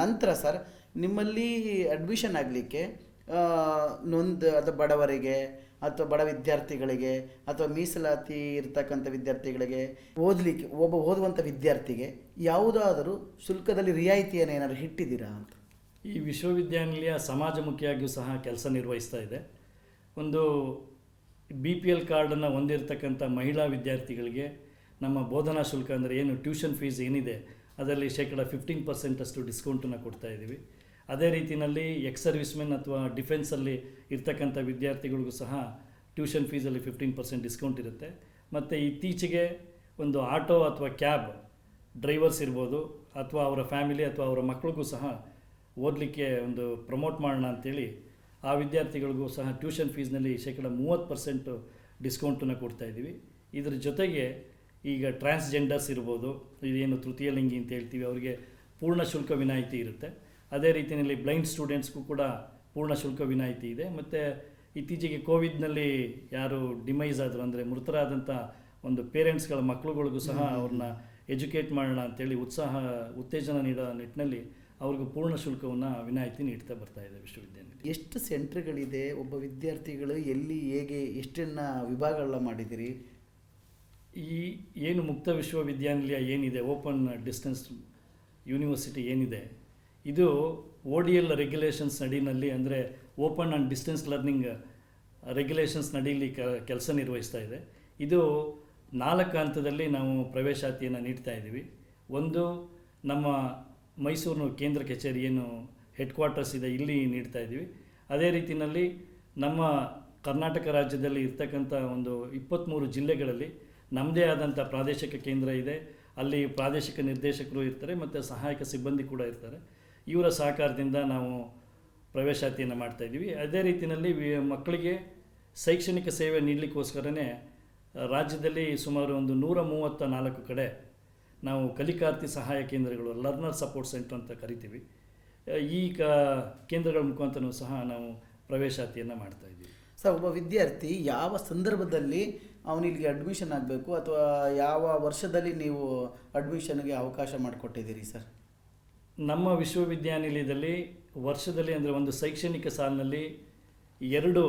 ನಂತರ ಸರ್, ನಿಮ್ಮಲ್ಲಿ ಅಡ್ಮಿಷನ್ ಆಗಲಿಕ್ಕೆ ಅಥವಾ ಬಡವರಿಗೆ ಅಥವಾ ಬಡ ವಿದ್ಯಾರ್ಥಿಗಳಿಗೆ ಅಥವಾ ಮೀಸಲಾತಿ ಇರ್ತಕ್ಕಂಥ ವಿದ್ಯಾರ್ಥಿಗಳಿಗೆ ಓದುವಂಥ ವಿದ್ಯಾರ್ಥಿಗೆ ಯಾವುದಾದರೂ ಶುಲ್ಕದಲ್ಲಿ ರಿಯಾಯಿತಿಯನ್ನು ಏನಾದರೂ ಇಟ್ಟಿದ್ದೀರಾ ಅಂತ? ಈ ವಿಶ್ವವಿದ್ಯಾನಿಲಯ ಸಮಾಜಮುಖಿಯಾಗಿಯೂ ಸಹ ಕೆಲಸ ನಿರ್ವಹಿಸ್ತಾ ಇದೆ. ಒಂದು BPL ಕಾರ್ಡನ್ನು ಹೊಂದಿರತಕ್ಕಂಥ ಮಹಿಳಾ ವಿದ್ಯಾರ್ಥಿಗಳಿಗೆ ನಮ್ಮ ಬೋಧನಾ ಶುಲ್ಕ ಅಂದರೆ ಏನು ಟ್ಯೂಷನ್ ಫೀಸ್ ಏನಿದೆ ಅದರಲ್ಲಿ 15% ಅಷ್ಟು ಡಿಸ್ಕೌಂಟನ್ನು ಕೊಡ್ತಾ ಇದ್ದೀವಿ. ಅದೇ ರೀತಿಯಲ್ಲಿ ಎಕ್ಸ್ ಸರ್ವಿಸ್ಮೆನ್ ಅಥವಾ ಡಿಫೆನ್ಸಲ್ಲಿ ಇರ್ತಕ್ಕಂಥ ವಿದ್ಯಾರ್ಥಿಗಳಿಗೂ ಸಹ ಟ್ಯೂಷನ್ ಫೀಸಲ್ಲಿ 15% ಡಿಸ್ಕೌಂಟ್ ಇರುತ್ತೆ. ಮತ್ತು ಇತ್ತೀಚೆಗೆ ಒಂದು ಆಟೋ ಅಥವಾ ಕ್ಯಾಬ್ ಡ್ರೈವರ್ಸ್ ಇರ್ಬೋದು ಅಥವಾ ಅವರ ಫ್ಯಾಮಿಲಿ ಅಥವಾ ಅವರ ಮಕ್ಕಳಿಗೂ ಸಹ ಓದಲಿಕ್ಕೆ ಒಂದು ಪ್ರಮೋಟ್ ಮಾಡೋಣ ಅಂಥೇಳಿ ಆ ವಿದ್ಯಾರ್ಥಿಗಳಿಗೂ ಸಹ ಟ್ಯೂಷನ್ ಫೀಸ್ನಲ್ಲಿ 30% ಡಿಸ್ಕೌಂಟನ್ನು ಕೊಡ್ತಾ ಇದ್ದೀವಿ. ಇದರ ಜೊತೆಗೆ ಈಗ ಟ್ರಾನ್ಸ್ಜೆಂಡರ್ಸ್ ಇರ್ಬೋದು, ಇದೇನು ತೃತೀಯ ಲಿಂಗಿ ಅಂತ ಹೇಳ್ತೀವಿ, ಅವರಿಗೆ ಪೂರ್ಣ ಶುಲ್ಕ ವಿನಾಯಿತಿ ಇರುತ್ತೆ. ಅದೇ ರೀತಿಯಲ್ಲಿ ಬ್ಲೈಂಡ್ ಸ್ಟೂಡೆಂಟ್ಸ್ಗೂ ಕೂಡ ಪೂರ್ಣ ಶುಲ್ಕ ವಿನಾಯಿತಿ ಇದೆ. ಮತ್ತು ಇತ್ತೀಚೆಗೆ ಕೋವಿಡ್ನಲ್ಲಿ ಯಾರು ಡಿಮೈಸ್ ಆದರು ಅಂದರೆ ಮೃತರಾದಂಥ ಒಂದು ಪೇರೆಂಟ್ಸ್ಗಳ ಮಕ್ಕಳುಗಳಿಗೂ ಸಹ ಅವ್ರನ್ನ ಎಜುಕೇಟ್ ಮಾಡೋಣ ಅಂತೇಳಿ ಉತ್ತೇಜನ ನೀಡೋ ನಿಟ್ಟಿನಲ್ಲಿ ಅವ್ರಿಗೂ ಪೂರ್ಣ ಶುಲ್ಕವನ್ನು ವಿನಾಯಿತಿ ನೀಡ್ತಾ ಬರ್ತಾ ಇದೆ ವಿಶ್ವವಿದ್ಯಾನಿಲಯ. ಎಷ್ಟು ಸೆಂಟ್ರ್ಗಳಿದೆ? ಒಬ್ಬ ವಿದ್ಯಾರ್ಥಿಗಳು ಎಲ್ಲಿ ಹೇಗೆ ಎಷ್ಟನ್ನು ವಿಭಾಗಗಳ ಮಾಡಿದ್ದೀರಿ? ಈ ಏನು ಮುಕ್ತ ವಿಶ್ವವಿದ್ಯಾನಿಲಯ ಏನಿದೆ, ಓಪನ್ ಡಿಸ್ಟೆನ್ಸ್ ಯೂನಿವರ್ಸಿಟಿ ಏನಿದೆ, ಇದು ODL ರೆಗ್ಯುಲೇಷನ್ಸ್ ನಡಿನಲ್ಲಿ ಅಂದರೆ open and distance learning regulations ನಡೀಲಿ ಕೆಲಸ ನಿರ್ವಹಿಸ್ತಾ ಇದೆ. ಇದು 4 ಹಂತದಲ್ಲಿ ನಾವು ಪ್ರವೇಶಾತಿಯನ್ನು ನೀಡ್ತಾ ಇದ್ದೀವಿ. ಒಂದು, ನಮ್ಮ ಮೈಸೂರು ಕೇಂದ್ರ ಕಚೇರಿ ಏನು ಹೆಡ್ ಕ್ವಾರ್ಟರ್ಸ್ ಇದೆ ಇಲ್ಲಿ ನೀಡ್ತಾ ಇದ್ದೀವಿ. ಅದೇ ರೀತಿಯಲ್ಲಿ ನಮ್ಮ ಕರ್ನಾಟಕ ರಾಜ್ಯದಲ್ಲಿ ಇರ್ತಕ್ಕಂಥ ಒಂದು 23 ಜಿಲ್ಲೆಗಳಲ್ಲಿ ನಮ್ಮದೇ ಆದಂಥ ಪ್ರಾದೇಶಿಕ ಕೇಂದ್ರ ಇದೆ. ಅಲ್ಲಿ ಪ್ರಾದೇಶಿಕ ನಿರ್ದೇಶಕರು ಇರ್ತಾರೆ ಮತ್ತು ಸಹಾಯಕ ಸಿಬ್ಬಂದಿ ಕೂಡ ಇರ್ತಾರೆ. ಇವರ ಸಹಕಾರದಿಂದ ನಾವು ಪ್ರವೇಶಾತಿಯನ್ನು ಮಾಡ್ತಾಯಿದ್ದೀವಿ. ಅದೇ ರೀತಿಯಲ್ಲಿ ಮಕ್ಕಳಿಗೆ ಶೈಕ್ಷಣಿಕ ಸೇವೆ ನೀಡಲಿಕ್ಕೋಸ್ಕರನೇ ರಾಜ್ಯದಲ್ಲಿ ಸುಮಾರು ಒಂದು 134 ಕಡೆ ನಾವು ಕಲಿಕಾರ್ಥಿ ಸಹಾಯ ಕೇಂದ್ರಗಳು, ಲರ್ನರ್ ಸಪೋರ್ಟ್ ಸೆಂಟರ್ ಅಂತ ಕರಿತೀವಿ, ಈ ಕೇಂದ್ರಗಳ ಮುಖಾಂತರನೂ ಸಹ ನಾವು ಪ್ರವೇಶಾತಿಯನ್ನು ಮಾಡ್ತಾಯಿದ್ದೀವಿ. ಸರ್, ಒಬ್ಬ ವಿದ್ಯಾರ್ಥಿ ಯಾವ ಸಂದರ್ಭದಲ್ಲಿ ಅವನಿಗೆ ಅಡ್ಮಿಷನ್ ಆಗಬೇಕು ಅಥವಾ ಯಾವ ವರ್ಷದಲ್ಲಿ ನೀವು ಅಡ್ಮಿಷನ್ಗೆ ಅವಕಾಶ ಮಾಡಿಕೊಟ್ಟಿದ್ದೀರಿ ಸರ್? ನಮ್ಮ ವಿಶ್ವವಿದ್ಯಾನಿಲಯದಲ್ಲಿ ವರ್ಷದಲ್ಲಿ ಅಂದರೆ ಒಂದು ಶೈಕ್ಷಣಿಕ ಸಾಲಿನಲ್ಲಿ 2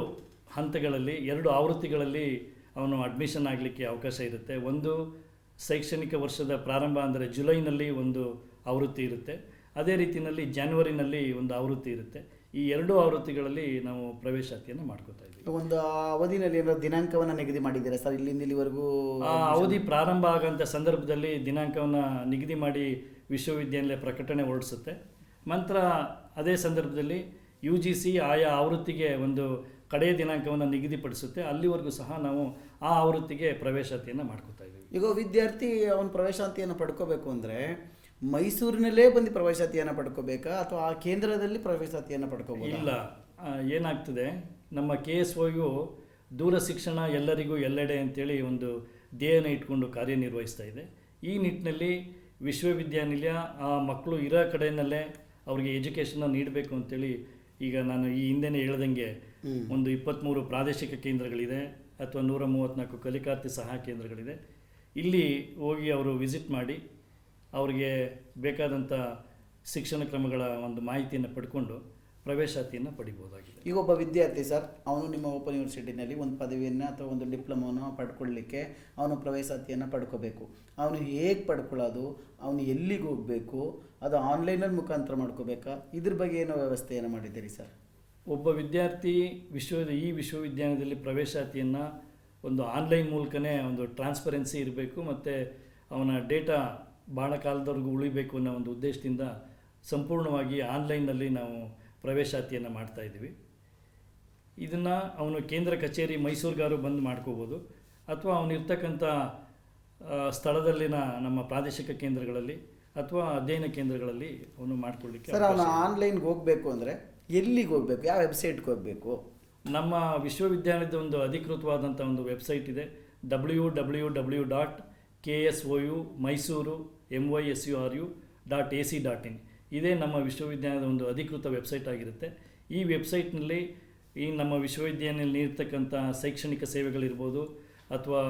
ಹಂತಗಳಲ್ಲಿ 2 ಆವೃತ್ತಿಗಳಲ್ಲಿ ಅವನು ಅಡ್ಮಿಷನ್ ಆಗಲಿಕ್ಕೆ ಅವಕಾಶ ಇರುತ್ತೆ. ಒಂದು ಶೈಕ್ಷಣಿಕ ವರ್ಷದ ಪ್ರಾರಂಭ ಅಂದರೆ ಜುಲೈನಲ್ಲಿ ಒಂದು ಆವೃತ್ತಿ ಇರುತ್ತೆ. ಅದೇ ರೀತಿಯಲ್ಲಿ ಜಾನ್ವರಿನಲ್ಲಿ ಒಂದು ಆವೃತ್ತಿ ಇರುತ್ತೆ. ಈ 2 ಆವೃತ್ತಿಗಳಲ್ಲಿ ನಾವು ಪ್ರವೇಶಾತಿಯನ್ನು ಮಾಡ್ಕೋತಾ ಇದ್ದೀವಿ. ಒಂದು ಅವಧಿನಲ್ಲಿ ಏನೋ ದಿನಾಂಕವನ್ನು ನಿಗದಿ ಮಾಡಿದ್ದೀರಾ ಸರ್? ಇಲ್ಲಿಂದ ಇಲ್ಲಿವರೆಗೂ ಆ ಅವಧಿ ಪ್ರಾರಂಭ ಆಗೋಂಥ ಸಂದರ್ಭದಲ್ಲಿ ದಿನಾಂಕವನ್ನು ನಿಗದಿ ಮಾಡಿ ವಿಶ್ವವಿದ್ಯಾನಿಲಯ ಪ್ರಕಟಣೆ ಹೊರಡಿಸುತ್ತೆ. ನಂತರ ಅದೇ ಸಂದರ್ಭದಲ್ಲಿ UGC ಆಯಾ ಆವೃತ್ತಿಗೆ ಒಂದು ಕಡೆಯ ದಿನಾಂಕವನ್ನು ನಿಗದಿಪಡಿಸುತ್ತೆ. ಅಲ್ಲಿವರೆಗೂ ಸಹ ನಾವು ಆ ಆವೃತ್ತಿಗೆ ಪ್ರವೇಶಾತಿಯನ್ನು ಮಾಡ್ಕೋತಾ ಇದ್ದೀವಿ. ಈಗ ವಿದ್ಯಾರ್ಥಿ ಅವನು ಪ್ರವೇಶಾತಿಯನ್ನು ಪಡ್ಕೋಬೇಕು ಅಂದರೆ ಮೈಸೂರಿನಲ್ಲೇ ಬಂದು ಪ್ರವೇಶಾತಿಯನ್ನು ಪಡ್ಕೋಬೇಕಾ ಅಥವಾ ಆ ಕೇಂದ್ರದಲ್ಲಿ ಪ್ರವೇಶಾತಿಯನ್ನು ಪಡ್ಕೋಬೋದು? ಇಲ್ಲ, ಏನಾಗ್ತದೆ, ನಮ್ಮ KSOU ದೂರ ಶಿಕ್ಷಣ ಎಲ್ಲರಿಗೂ ಎಲ್ಲೆಡೆ ಅಂತೇಳಿ ಒಂದು ಧ್ಯೇಯನ ಇಟ್ಕೊಂಡು ಕಾರ್ಯನಿರ್ವಹಿಸ್ತಾ ಇದೆ. ಈ ನಿಟ್ಟಿನಲ್ಲಿ ವಿಶ್ವವಿದ್ಯಾನಿಲಯ ಆ ಮಕ್ಕಳು ಇರೋ ಕಡೆಯಲ್ಲೇ ಅವ್ರಿಗೆ ಎಜುಕೇಷನ್ನ ನೀಡಬೇಕು ಅಂತೇಳಿ ಈಗ ನಾನು ಈ ಹಿಂದೆನೇ ಹೇಳ್ದಂಗೆ ಒಂದು 23 ಪ್ರಾದೇಶಿಕ ಕೇಂದ್ರಗಳಿದೆ ಅಥವಾ 134 ಕಲಿಕಾರ್ಥಿ ಸಹಾಯ ಕೇಂದ್ರಗಳಿದೆ. ಇಲ್ಲಿ ಹೋಗಿ ಅವರು ವಿಸಿಟ್ ಮಾಡಿ ಅವರಿಗೆ ಬೇಕಾದಂಥ ಶಿಕ್ಷಣ ಕ್ರಮಗಳ ಒಂದು ಮಾಹಿತಿಯನ್ನು ಪಡ್ಕೊಂಡು ಪ್ರವೇಶಾತಿಯನ್ನು ಪಡಿಬೋದಾಗಿದೆ. ಈಗ ಒಬ್ಬ ವಿದ್ಯಾರ್ಥಿ ಸರ್, ಅವನು ನಿಮ್ಮ ಓಪನ್ ಯೂನಿವರ್ಸಿಟಿನಲ್ಲಿ ಒಂದು ಪದವಿಯನ್ನು ಅಥವಾ ಒಂದು ಡಿಪ್ಲೊಮೋನ ಪಡ್ಕೊಳ್ಳಿಕ್ಕೆ ಅವನು ಪ್ರವೇಶಾತಿಯನ್ನು ಪಡ್ಕೋಬೇಕು. ಅವನು ಹೇಗೆ ಪಡ್ಕೊಳ್ಳೋದು, ಅವನು ಎಲ್ಲಿಗೆ ಹೋಗಬೇಕು, ಅದು ಆನ್ಲೈನಲ್ಲಿ ಮುಖಾಂತರ ಮಾಡ್ಕೋಬೇಕಾ? ಇದ್ರ ಬಗ್ಗೆ ಏನೋ ವ್ಯವಸ್ಥೆಯನ್ನು ಮಾಡಿದ್ದೀರಿ ಸರ್? ಒಬ್ಬ ವಿದ್ಯಾರ್ಥಿ ಈ ವಿಶ್ವವಿದ್ಯಾಲಯದಲ್ಲಿ ಪ್ರವೇಶಾತಿಯನ್ನು ಒಂದು ಆನ್ಲೈನ್ ಮೂಲಕನೇ ಒಂದು ಟ್ರಾನ್ಸ್ಪರೆನ್ಸಿ ಇರಬೇಕು ಮತ್ತು ಅವನ ಡೇಟಾ ಭಾಳ ಕಾಲದವರೆಗೂ ಉಳಿಬೇಕು ಅನ್ನೋ ಒಂದು ಉದ್ದೇಶದಿಂದ ಸಂಪೂರ್ಣವಾಗಿ ಆನ್ಲೈನ್ನಲ್ಲಿ ನಾವು ಪ್ರವೇಶಾತಿಯನ್ನು ಮಾಡ್ತಾಯಿದ್ದೀವಿ. ಇದನ್ನು ಅವನು ಕೇಂದ್ರ ಕಚೇರಿ ಮೈಸೂರಿಗಾರು ಬಂದು ಮಾಡ್ಕೋಬೋದು ಅಥವಾ ಅವನಿರ್ತಕ್ಕಂಥ ಸ್ಥಳದಲ್ಲಿನ ನಮ್ಮ ಪ್ರಾದೇಶಿಕ ಕೇಂದ್ರಗಳಲ್ಲಿ ಅಥವಾ ಅಧ್ಯಯನ ಕೇಂದ್ರಗಳಲ್ಲಿ ಅವನು ಮಾಡ್ಕೊಳ್ಳಿಕ್ಕೆ. ಸರ್, ಅವನು ಆನ್ಲೈನ್ಗೆ ಹೋಗಬೇಕು ಅಂದರೆ ಎಲ್ಲಿಗೆ ಹೋಗಬೇಕು, ಯಾವ ವೆಬ್ಸೈಟ್ಗೆ ಹೋಗಬೇಕು? ನಮ್ಮ ವಿಶ್ವವಿದ್ಯಾಲಯದ ಒಂದು ಅಧಿಕೃತವಾದಂಥ ಒಂದು ವೆಬ್ಸೈಟ್ ಇದೆ, www.ksou.mysuru.ac.in. ಇದೇ ನಮ್ಮ ವಿಶ್ವವಿದ್ಯಾಲಯದ ಒಂದು ಅಧಿಕೃತ ವೆಬ್ಸೈಟ್ ಆಗಿರುತ್ತೆ. ಈ ವೆಬ್ಸೈಟ್ನಲ್ಲಿ ಈ ನಮ್ಮ ವಿಶ್ವವಿದ್ಯಾನಿಲಯ ನೀಡ್ತಕ್ಕಂಥ ಶೈಕ್ಷಣಿಕ ಸೇವೆಗಳಿರ್ಬೋದು ಅಥವಾ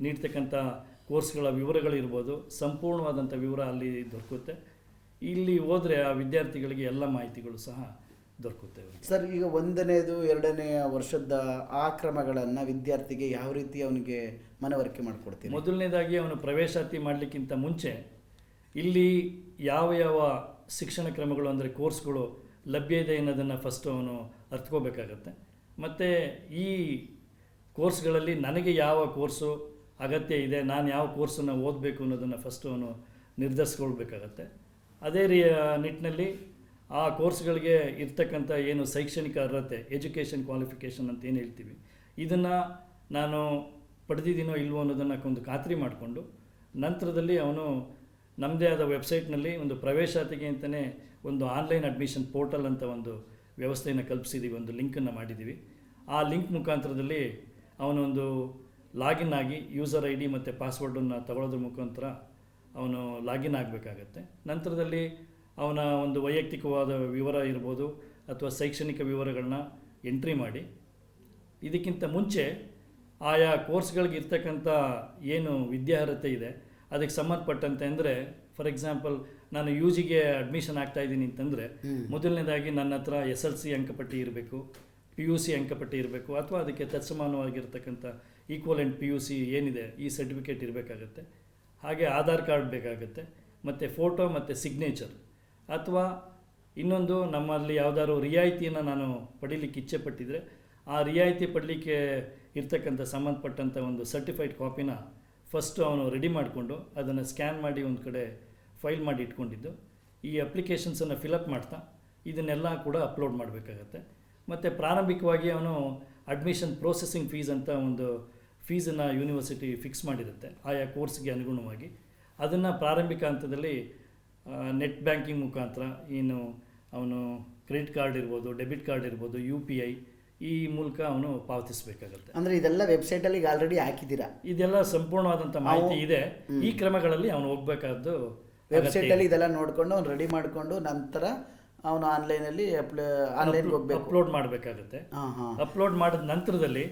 ನೀಡ್ತಕ್ಕಂಥ ಕೋರ್ಸ್ಗಳ ವಿವರಗಳಿರ್ಬೋದು, ಸಂಪೂರ್ಣವಾದಂಥ ವಿವರ ಅಲ್ಲಿ ದೊರಕುತ್ತೆ. ಇಲ್ಲಿ ಹೋದರೆ ಆ ವಿದ್ಯಾರ್ಥಿಗಳಿಗೆ ಎಲ್ಲ ಮಾಹಿತಿಗಳು ಸಹ ದೊರಕುತ್ತೆ. ಸರ್, ಈಗ 1ನೇದು 2ನೇ ವರ್ಷದ ಆ ಕ್ರಮಗಳನ್ನು ವಿದ್ಯಾರ್ಥಿಗೆ ಯಾವ ರೀತಿ ಅವನಿಗೆ ಮನವರಿಕೆ ಮಾಡಿಕೊಡ್ತೀವಿ? ಮೊದಲನೇದಾಗಿ ಅವನು ಪ್ರವೇಶಾತಿ ಮಾಡಲಿಕ್ಕಿಂತ ಮುಂಚೆ ಇಲ್ಲಿ ಯಾವ ಯಾವ ಶಿಕ್ಷಣ ಕ್ರಮಗಳು ಅಂದರೆ ಕೋರ್ಸ್ಗಳು ಲಭ್ಯ ಇದೆ ಅನ್ನೋದನ್ನು ಫಸ್ಟು ಅವನು ಅರ್ಥಕೋಬೇಕಾಗತ್ತೆ. ಮತ್ತು ಈ ಕೋರ್ಸ್ಗಳಲ್ಲಿ ನನಗೆ ಯಾವ ಕೋರ್ಸು ಅಗತ್ಯ ಇದೆ, ನಾನು ಯಾವ ಕೋರ್ಸನ್ನು ಓದಬೇಕು ಅನ್ನೋದನ್ನು ಫಸ್ಟು ಅವನು ನಿರ್ಧರಿಸ್ಕೊಳ್ಬೇಕಾಗತ್ತೆ. ಅದೇ ನಿಟ್ಟಿನಲ್ಲಿ ಆ ಕೋರ್ಸ್ಗಳಿಗೆ ಇರ್ತಕ್ಕಂಥ ಏನು ಶೈಕ್ಷಣಿಕ ಅರ್ಹತೆ, ಎಜುಕೇಷನ್ ಕ್ವಾಲಿಫಿಕೇಷನ್ ಅಂತ ಏನು ಹೇಳ್ತೀವಿ, ಇದನ್ನು ನಾನು ಪಡೆದಿದ್ದೀನೋ ಇಲ್ವೋ ಅನ್ನೋದನ್ನು ಒಂದು ಖಾತ್ರಿ ಮಾಡಿಕೊಂಡು ನಂತರದಲ್ಲಿ ಅವನು ನಮ್ಮದೇ ಆದ ವೆಬ್ಸೈಟ್ನಲ್ಲಿ ಒಂದು ಪ್ರವೇಶಾತಿಗೆ ಅಂತಲೇ ಒಂದು ಆನ್ಲೈನ್ ಅಡ್ಮಿಷನ್ ಪೋರ್ಟಲ್ ಅಂತ ಒಂದು ವ್ಯವಸ್ಥೆಯನ್ನು ಕಲ್ಪಿಸಿದ್ದೀವಿ, ಒಂದು ಲಿಂಕನ್ನು ಮಾಡಿದ್ದೀವಿ. ಆ ಲಿಂಕ್ ಮುಖಾಂತರದಲ್ಲಿ ಅವನೊಂದು ಲಾಗಿನ್ ಆಗಿ ಯೂಸರ್ ಐ ಡಿ ಮತ್ತು ಪಾಸ್ವರ್ಡನ್ನು ತಗೊಳ್ಳೋದ್ರ ಮುಖಾಂತರ ಅವನು ಲಾಗಿನ್ ಆಗಬೇಕಾಗತ್ತೆ. ನಂತರದಲ್ಲಿ ಅವನ ಒಂದು ವೈಯಕ್ತಿಕವಾದ ವಿವರ ಇರ್ಬೋದು ಅಥವಾ ಶೈಕ್ಷಣಿಕ ವಿವರಗಳನ್ನ ಎಂಟ್ರಿ ಮಾಡಿ, ಇದಕ್ಕಿಂತ ಮುಂಚೆ ಆಯಾ ಕೋರ್ಸ್ಗಳಿಗೆ ಇರ್ತಕ್ಕಂಥ ಏನು ವಿದ್ಯಾರ್ಹತೆ ಇದೆ ಅದಕ್ಕೆ ಸಂಬಂಧಪಟ್ಟಂತೆ, ಅಂದರೆ ಫಾರ್ ಎಕ್ಸಾಂಪಲ್ ನಾನು ಯು ಜಿಗೆ ಅಡ್ಮಿಷನ್ ಆಗ್ತಾಯಿದ್ದೀನಿ ಅಂತಂದರೆ ಮೊದಲನೇದಾಗಿ ನನ್ನ ಹತ್ರ SLC ಅಂಕಪಟ್ಟಿ ಇರಬೇಕು, PUC ಅಂಕಪಟ್ಟಿ ಇರಬೇಕು, ಅಥವಾ ಅದಕ್ಕೆ ತತ್ಸಮಾನವಾಗಿರ್ತಕ್ಕಂಥ ಈಕ್ವಲೆಂಟ್ PUC ಏನಿದೆ ಈ ಸರ್ಟಿಫಿಕೇಟ್ ಇರಬೇಕಾಗತ್ತೆ. ಹಾಗೆ ಆಧಾರ್ ಕಾರ್ಡ್ ಬೇಕಾಗುತ್ತೆ, ಮತ್ತು ಫೋಟೋ ಮತ್ತು ಸಿಗ್ನೇಚರ್, ಅಥವಾ ಇನ್ನೊಂದು ನಮ್ಮಲ್ಲಿ ಯಾವುದಾದ್ರು ರಿಯಾಯಿತಿಯನ್ನು ನಾನು ಪಡೀಲಿಕ್ಕೆ ಇಚ್ಛೆ ಪಟ್ಟಿದ್ರೆ ಆ ರಿಯಾಯಿತಿ ಪಡಲಿಕ್ಕೆ ಇರ್ತಕ್ಕಂಥ ಸಂಬಂಧಪಟ್ಟಂಥ ಒಂದು ಸರ್ಟಿಫೈಡ್ ಕಾಪಿನ ಫಸ್ಟು ಅವನು ರೆಡಿ ಮಾಡಿಕೊಂಡು ಅದನ್ನು ಸ್ಕ್ಯಾನ್ ಮಾಡಿ ಒಂದು ಕಡೆ ಫೈಲ್ ಮಾಡಿ ಇಟ್ಕೊಂಡಿದ್ದು ಈ ಅಪ್ಲಿಕೇಶನ್ಸನ್ನು ಫಿಲಪ್ ಮಾಡ್ತಾ ಇದನ್ನೆಲ್ಲ ಕೂಡ ಅಪ್ಲೋಡ್ ಮಾಡಬೇಕಾಗತ್ತೆ. ಮತ್ತು ಪ್ರಾರಂಭಿಕವಾಗಿ ಅವನು ಅಡ್ಮಿಷನ್ ಪ್ರೋಸೆಸಿಂಗ್ ಫೀಸ್ ಅಂತ ಒಂದು ಫೀಸನ್ನು ಯೂನಿವರ್ಸಿಟಿ ಫಿಕ್ಸ್ ಮಾಡಿರುತ್ತೆ ಆಯಾ ಕೋರ್ಸ್ಗೆ ಅನುಗುಣವಾಗಿ. ಅದನ್ನು ಪ್ರಾರಂಭಿಕ ಹಂತದಲ್ಲಿ ನೆಟ್ ಬ್ಯಾಂಕಿಂಗ್ ಮುಖಾಂತರ ಏನು ಅವನು ಕ್ರೆಡಿಟ್ ಕಾರ್ಡ್ ಇರ್ಬೋದು, ಡೆಬಿಟ್ ಕಾರ್ಡ್ ಇರ್ಬೋದು, UPI ಈ ಮೂಲಕ ಅವನು ಪಾವತಿಸಬೇಕಾಗತ್ತೆ. ಅಂದರೆ ಇದೆಲ್ಲ ವೆಬ್ಸೈಟಲ್ಲಿ ಈಗ ಆಲ್ರೆಡಿ ಹಾಕಿದ್ದೀರಾ? ಇದೆಲ್ಲ ಸಂಪೂರ್ಣವಾದಂಥ ಮಾಹಿತಿ ಇದೆ. ಈ ಕ್ರಮಗಳಲ್ಲಿ ಅವನು ಹೋಗಬೇಕಾದ್ದು ವೆಬ್ಸೈಟಲ್ಲಿ ಇದೆಲ್ಲ ನೋಡಿಕೊಂಡು ಅವ್ನು ರೆಡಿ ಮಾಡಿಕೊಂಡು ನಂತರ ಅವನು ಆನ್ಲೈನಲ್ಲಿ ಆನ್ಲೈನ್ಗೆ ಹೋಗ್ಬೇಕು, ಅಪ್ಲೋಡ್ ಮಾಡಬೇಕಾಗತ್ತೆ. ಅಪ್ಲೋಡ್ ಮಾಡಿದ ನಂತರದಲ್ಲಿ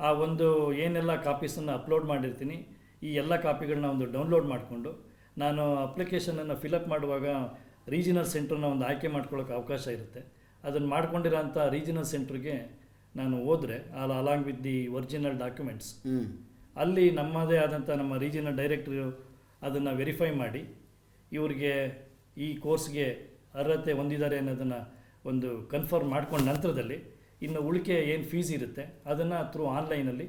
ಆ ಒಂದು ಏನೆಲ್ಲ ಕಾಪೀಸನ್ನು ಅಪ್ಲೋಡ್ ಮಾಡಿರ್ತೀನಿ ಈ ಎಲ್ಲ ಕಾಪಿಗಳನ್ನ ಒಂದು ಡೌನ್ಲೋಡ್ ಮಾಡಿಕೊಂಡು ನಾನು ಅಪ್ಲಿಕೇಶನನ್ನು ಫಿಲಪ್ ಮಾಡುವಾಗ ರೀಜನಲ್ ಸೆಂಟ್ರನ್ನ ಒಂದು ಆಯ್ಕೆ ಮಾಡ್ಕೊಳ್ಳೋಕೆ ಅವಕಾಶ ಇರುತ್ತೆ. ಅದನ್ನು ಮಾಡ್ಕೊಂಡಿರೋಂಥ ರೀಜನಲ್ ಸೆಂಟ್ರಿಗೆ ನಾನು ಹೋದರೆ along with the original documents ಅಲ್ಲಿ ನಮ್ಮದೇ ಆದಂಥ ನಮ್ಮ ರೀಜನಲ್ ಡೈರೆಕ್ಟ್ರು ಅದನ್ನು ವೆರಿಫೈ ಮಾಡಿ ಇವರಿಗೆ ಈ ಕೋರ್ಸ್ಗೆ ಅರ್ಹತೆ ಹೊಂದಿದ್ದಾರೆ ಅನ್ನೋದನ್ನು ಒಂದು ಕನ್ಫರ್ಮ್ ಮಾಡ್ಕೊಂಡ ನಂತರದಲ್ಲಿ ಇನ್ನು ಉಳಿಕೆ ಏನು ಫೀಸ್ ಇರುತ್ತೆ ಅದನ್ನು ಥ್ರೂ ಆನ್ಲೈನಲ್ಲಿ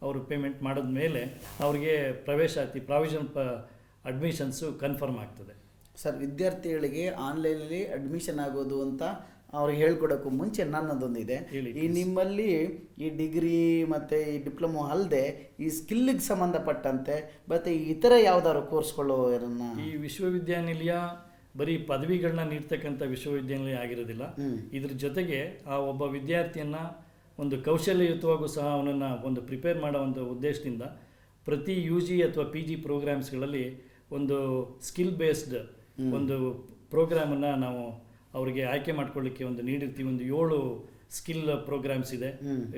ಅವರು ಪೇಮೆಂಟ್ ಮಾಡಿದ ಮೇಲೆ ಅವ್ರಿಗೆ ಪ್ರವೇಶಾತಿ ಪ್ರಾವಿಷನ್ ಅಡ್ಮಿಷನ್ಸು ಕನ್ಫರ್ಮ್ ಆಗ್ತದೆ. ಸರ್, ವಿದ್ಯಾರ್ಥಿಗಳಿಗೆ ಆನ್ಲೈನಲ್ಲಿ ಅಡ್ಮಿಷನ್ ಆಗೋದು ಅಂತ ಅವ್ರಿಗೆ ಹೇಳ್ಕೊಡೋಕ್ಕೂ ಮುಂಚೆ ನನ್ನದೊಂದಿದೆ. ಈ ನಿಮ್ಮಲ್ಲಿ ಈ ಡಿಗ್ರಿ ಮತ್ತು ಈ ಡಿಪ್ಲೊಮೊ ಅಲ್ಲದೆ ಈ ಸ್ಕಿಲ್ಲಿಗೆ ಸಂಬಂಧಪಟ್ಟಂತೆ ಮತ್ತು ಇತರ ಯಾವ್ದಾದ್ರು ಕೋರ್ಸ್ಗಳು ಈ ವಿಶ್ವವಿದ್ಯಾನಿಲಯ ಬರೀ ಪದವಿಗಳನ್ನ ನೀಡ್ತಕ್ಕಂಥ ವಿಶ್ವವಿದ್ಯಾನಿಲಯ ಆಗಿರೋದಿಲ್ಲ. ಇದ್ರ ಜೊತೆಗೆ ಆ ಒಬ್ಬ ವಿದ್ಯಾರ್ಥಿಯನ್ನು ಒಂದು ಕೌಶಲ್ಯಯುತವಾಗೂ ಸಹ ಅವನನ್ನು ಒಂದು ಪ್ರಿಪೇರ್ ಮಾಡೋ ಒಂದು ಉದ್ದೇಶದಿಂದ ಪ್ರತಿ UG ಅಥವಾ PG ಪ್ರೋಗ್ರಾಮ್ಸ್ಗಳಲ್ಲಿ ಒಂದು ಸ್ಕಿಲ್ ಬೇಸ್ಡ್ ಒಂದು ಪ್ರೋಗ್ರಾಮನ್ನು ನಾವು ಅವರಿಗೆ ಆಯ್ಕೆ ಮಾಡ್ಕೊಳ್ಳಿಕ್ಕೆ ಒಂದು ನೀಡಿರ್ತೀವಿ. ಒಂದು 7 ಸ್ಕಿಲ್ ಪ್ರೋಗ್ರಾಮ್ಸ್ ಇದೆ.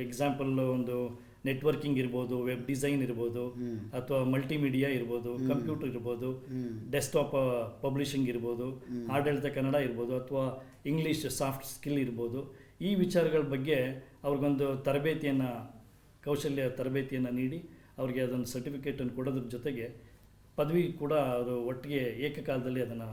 ಎಕ್ಸಾಂಪಲ್ ಒಂದು ನೆಟ್ವರ್ಕಿಂಗ್ ಇರ್ಬೋದು, ವೆಬ್ ಡಿಸೈನ್ ಇರ್ಬೋದು, ಅಥವಾ ಮಲ್ಟಿಮೀಡಿಯಾ ಇರ್ಬೋದು, ಕಂಪ್ಯೂಟರ್ ಇರ್ಬೋದು, ಡೆಸ್ಕ್ಟಾಪ್ ಪಬ್ಲಿಷಿಂಗ್ ಇರ್ಬೋದು, ಆಡಳಿತ ಕನ್ನಡ ಇರ್ಬೋದು, ಅಥವಾ ಇಂಗ್ಲೀಷ್ ಸಾಫ್ಟ್ ಸ್ಕಿಲ್ ಇರ್ಬೋದು. ಈ ವಿಚಾರಗಳ ಬಗ್ಗೆ ಅವ್ರಿಗೊಂದು ತರಬೇತಿಯನ್ನು, ಕೌಶಲ್ಯ ತರಬೇತಿಯನ್ನು ನೀಡಿ ಅವ್ರಿಗೆ ಅದೊಂದು ಸರ್ಟಿಫಿಕೇಟನ್ನು ಕೊಡೋದ್ರ ಜೊತೆಗೆ ಪದವಿ ಕೂಡ ಅವರು ಒಟ್ಟಿಗೆ ಏಕಕಾಲದಲ್ಲಿ ಅದನ್ನು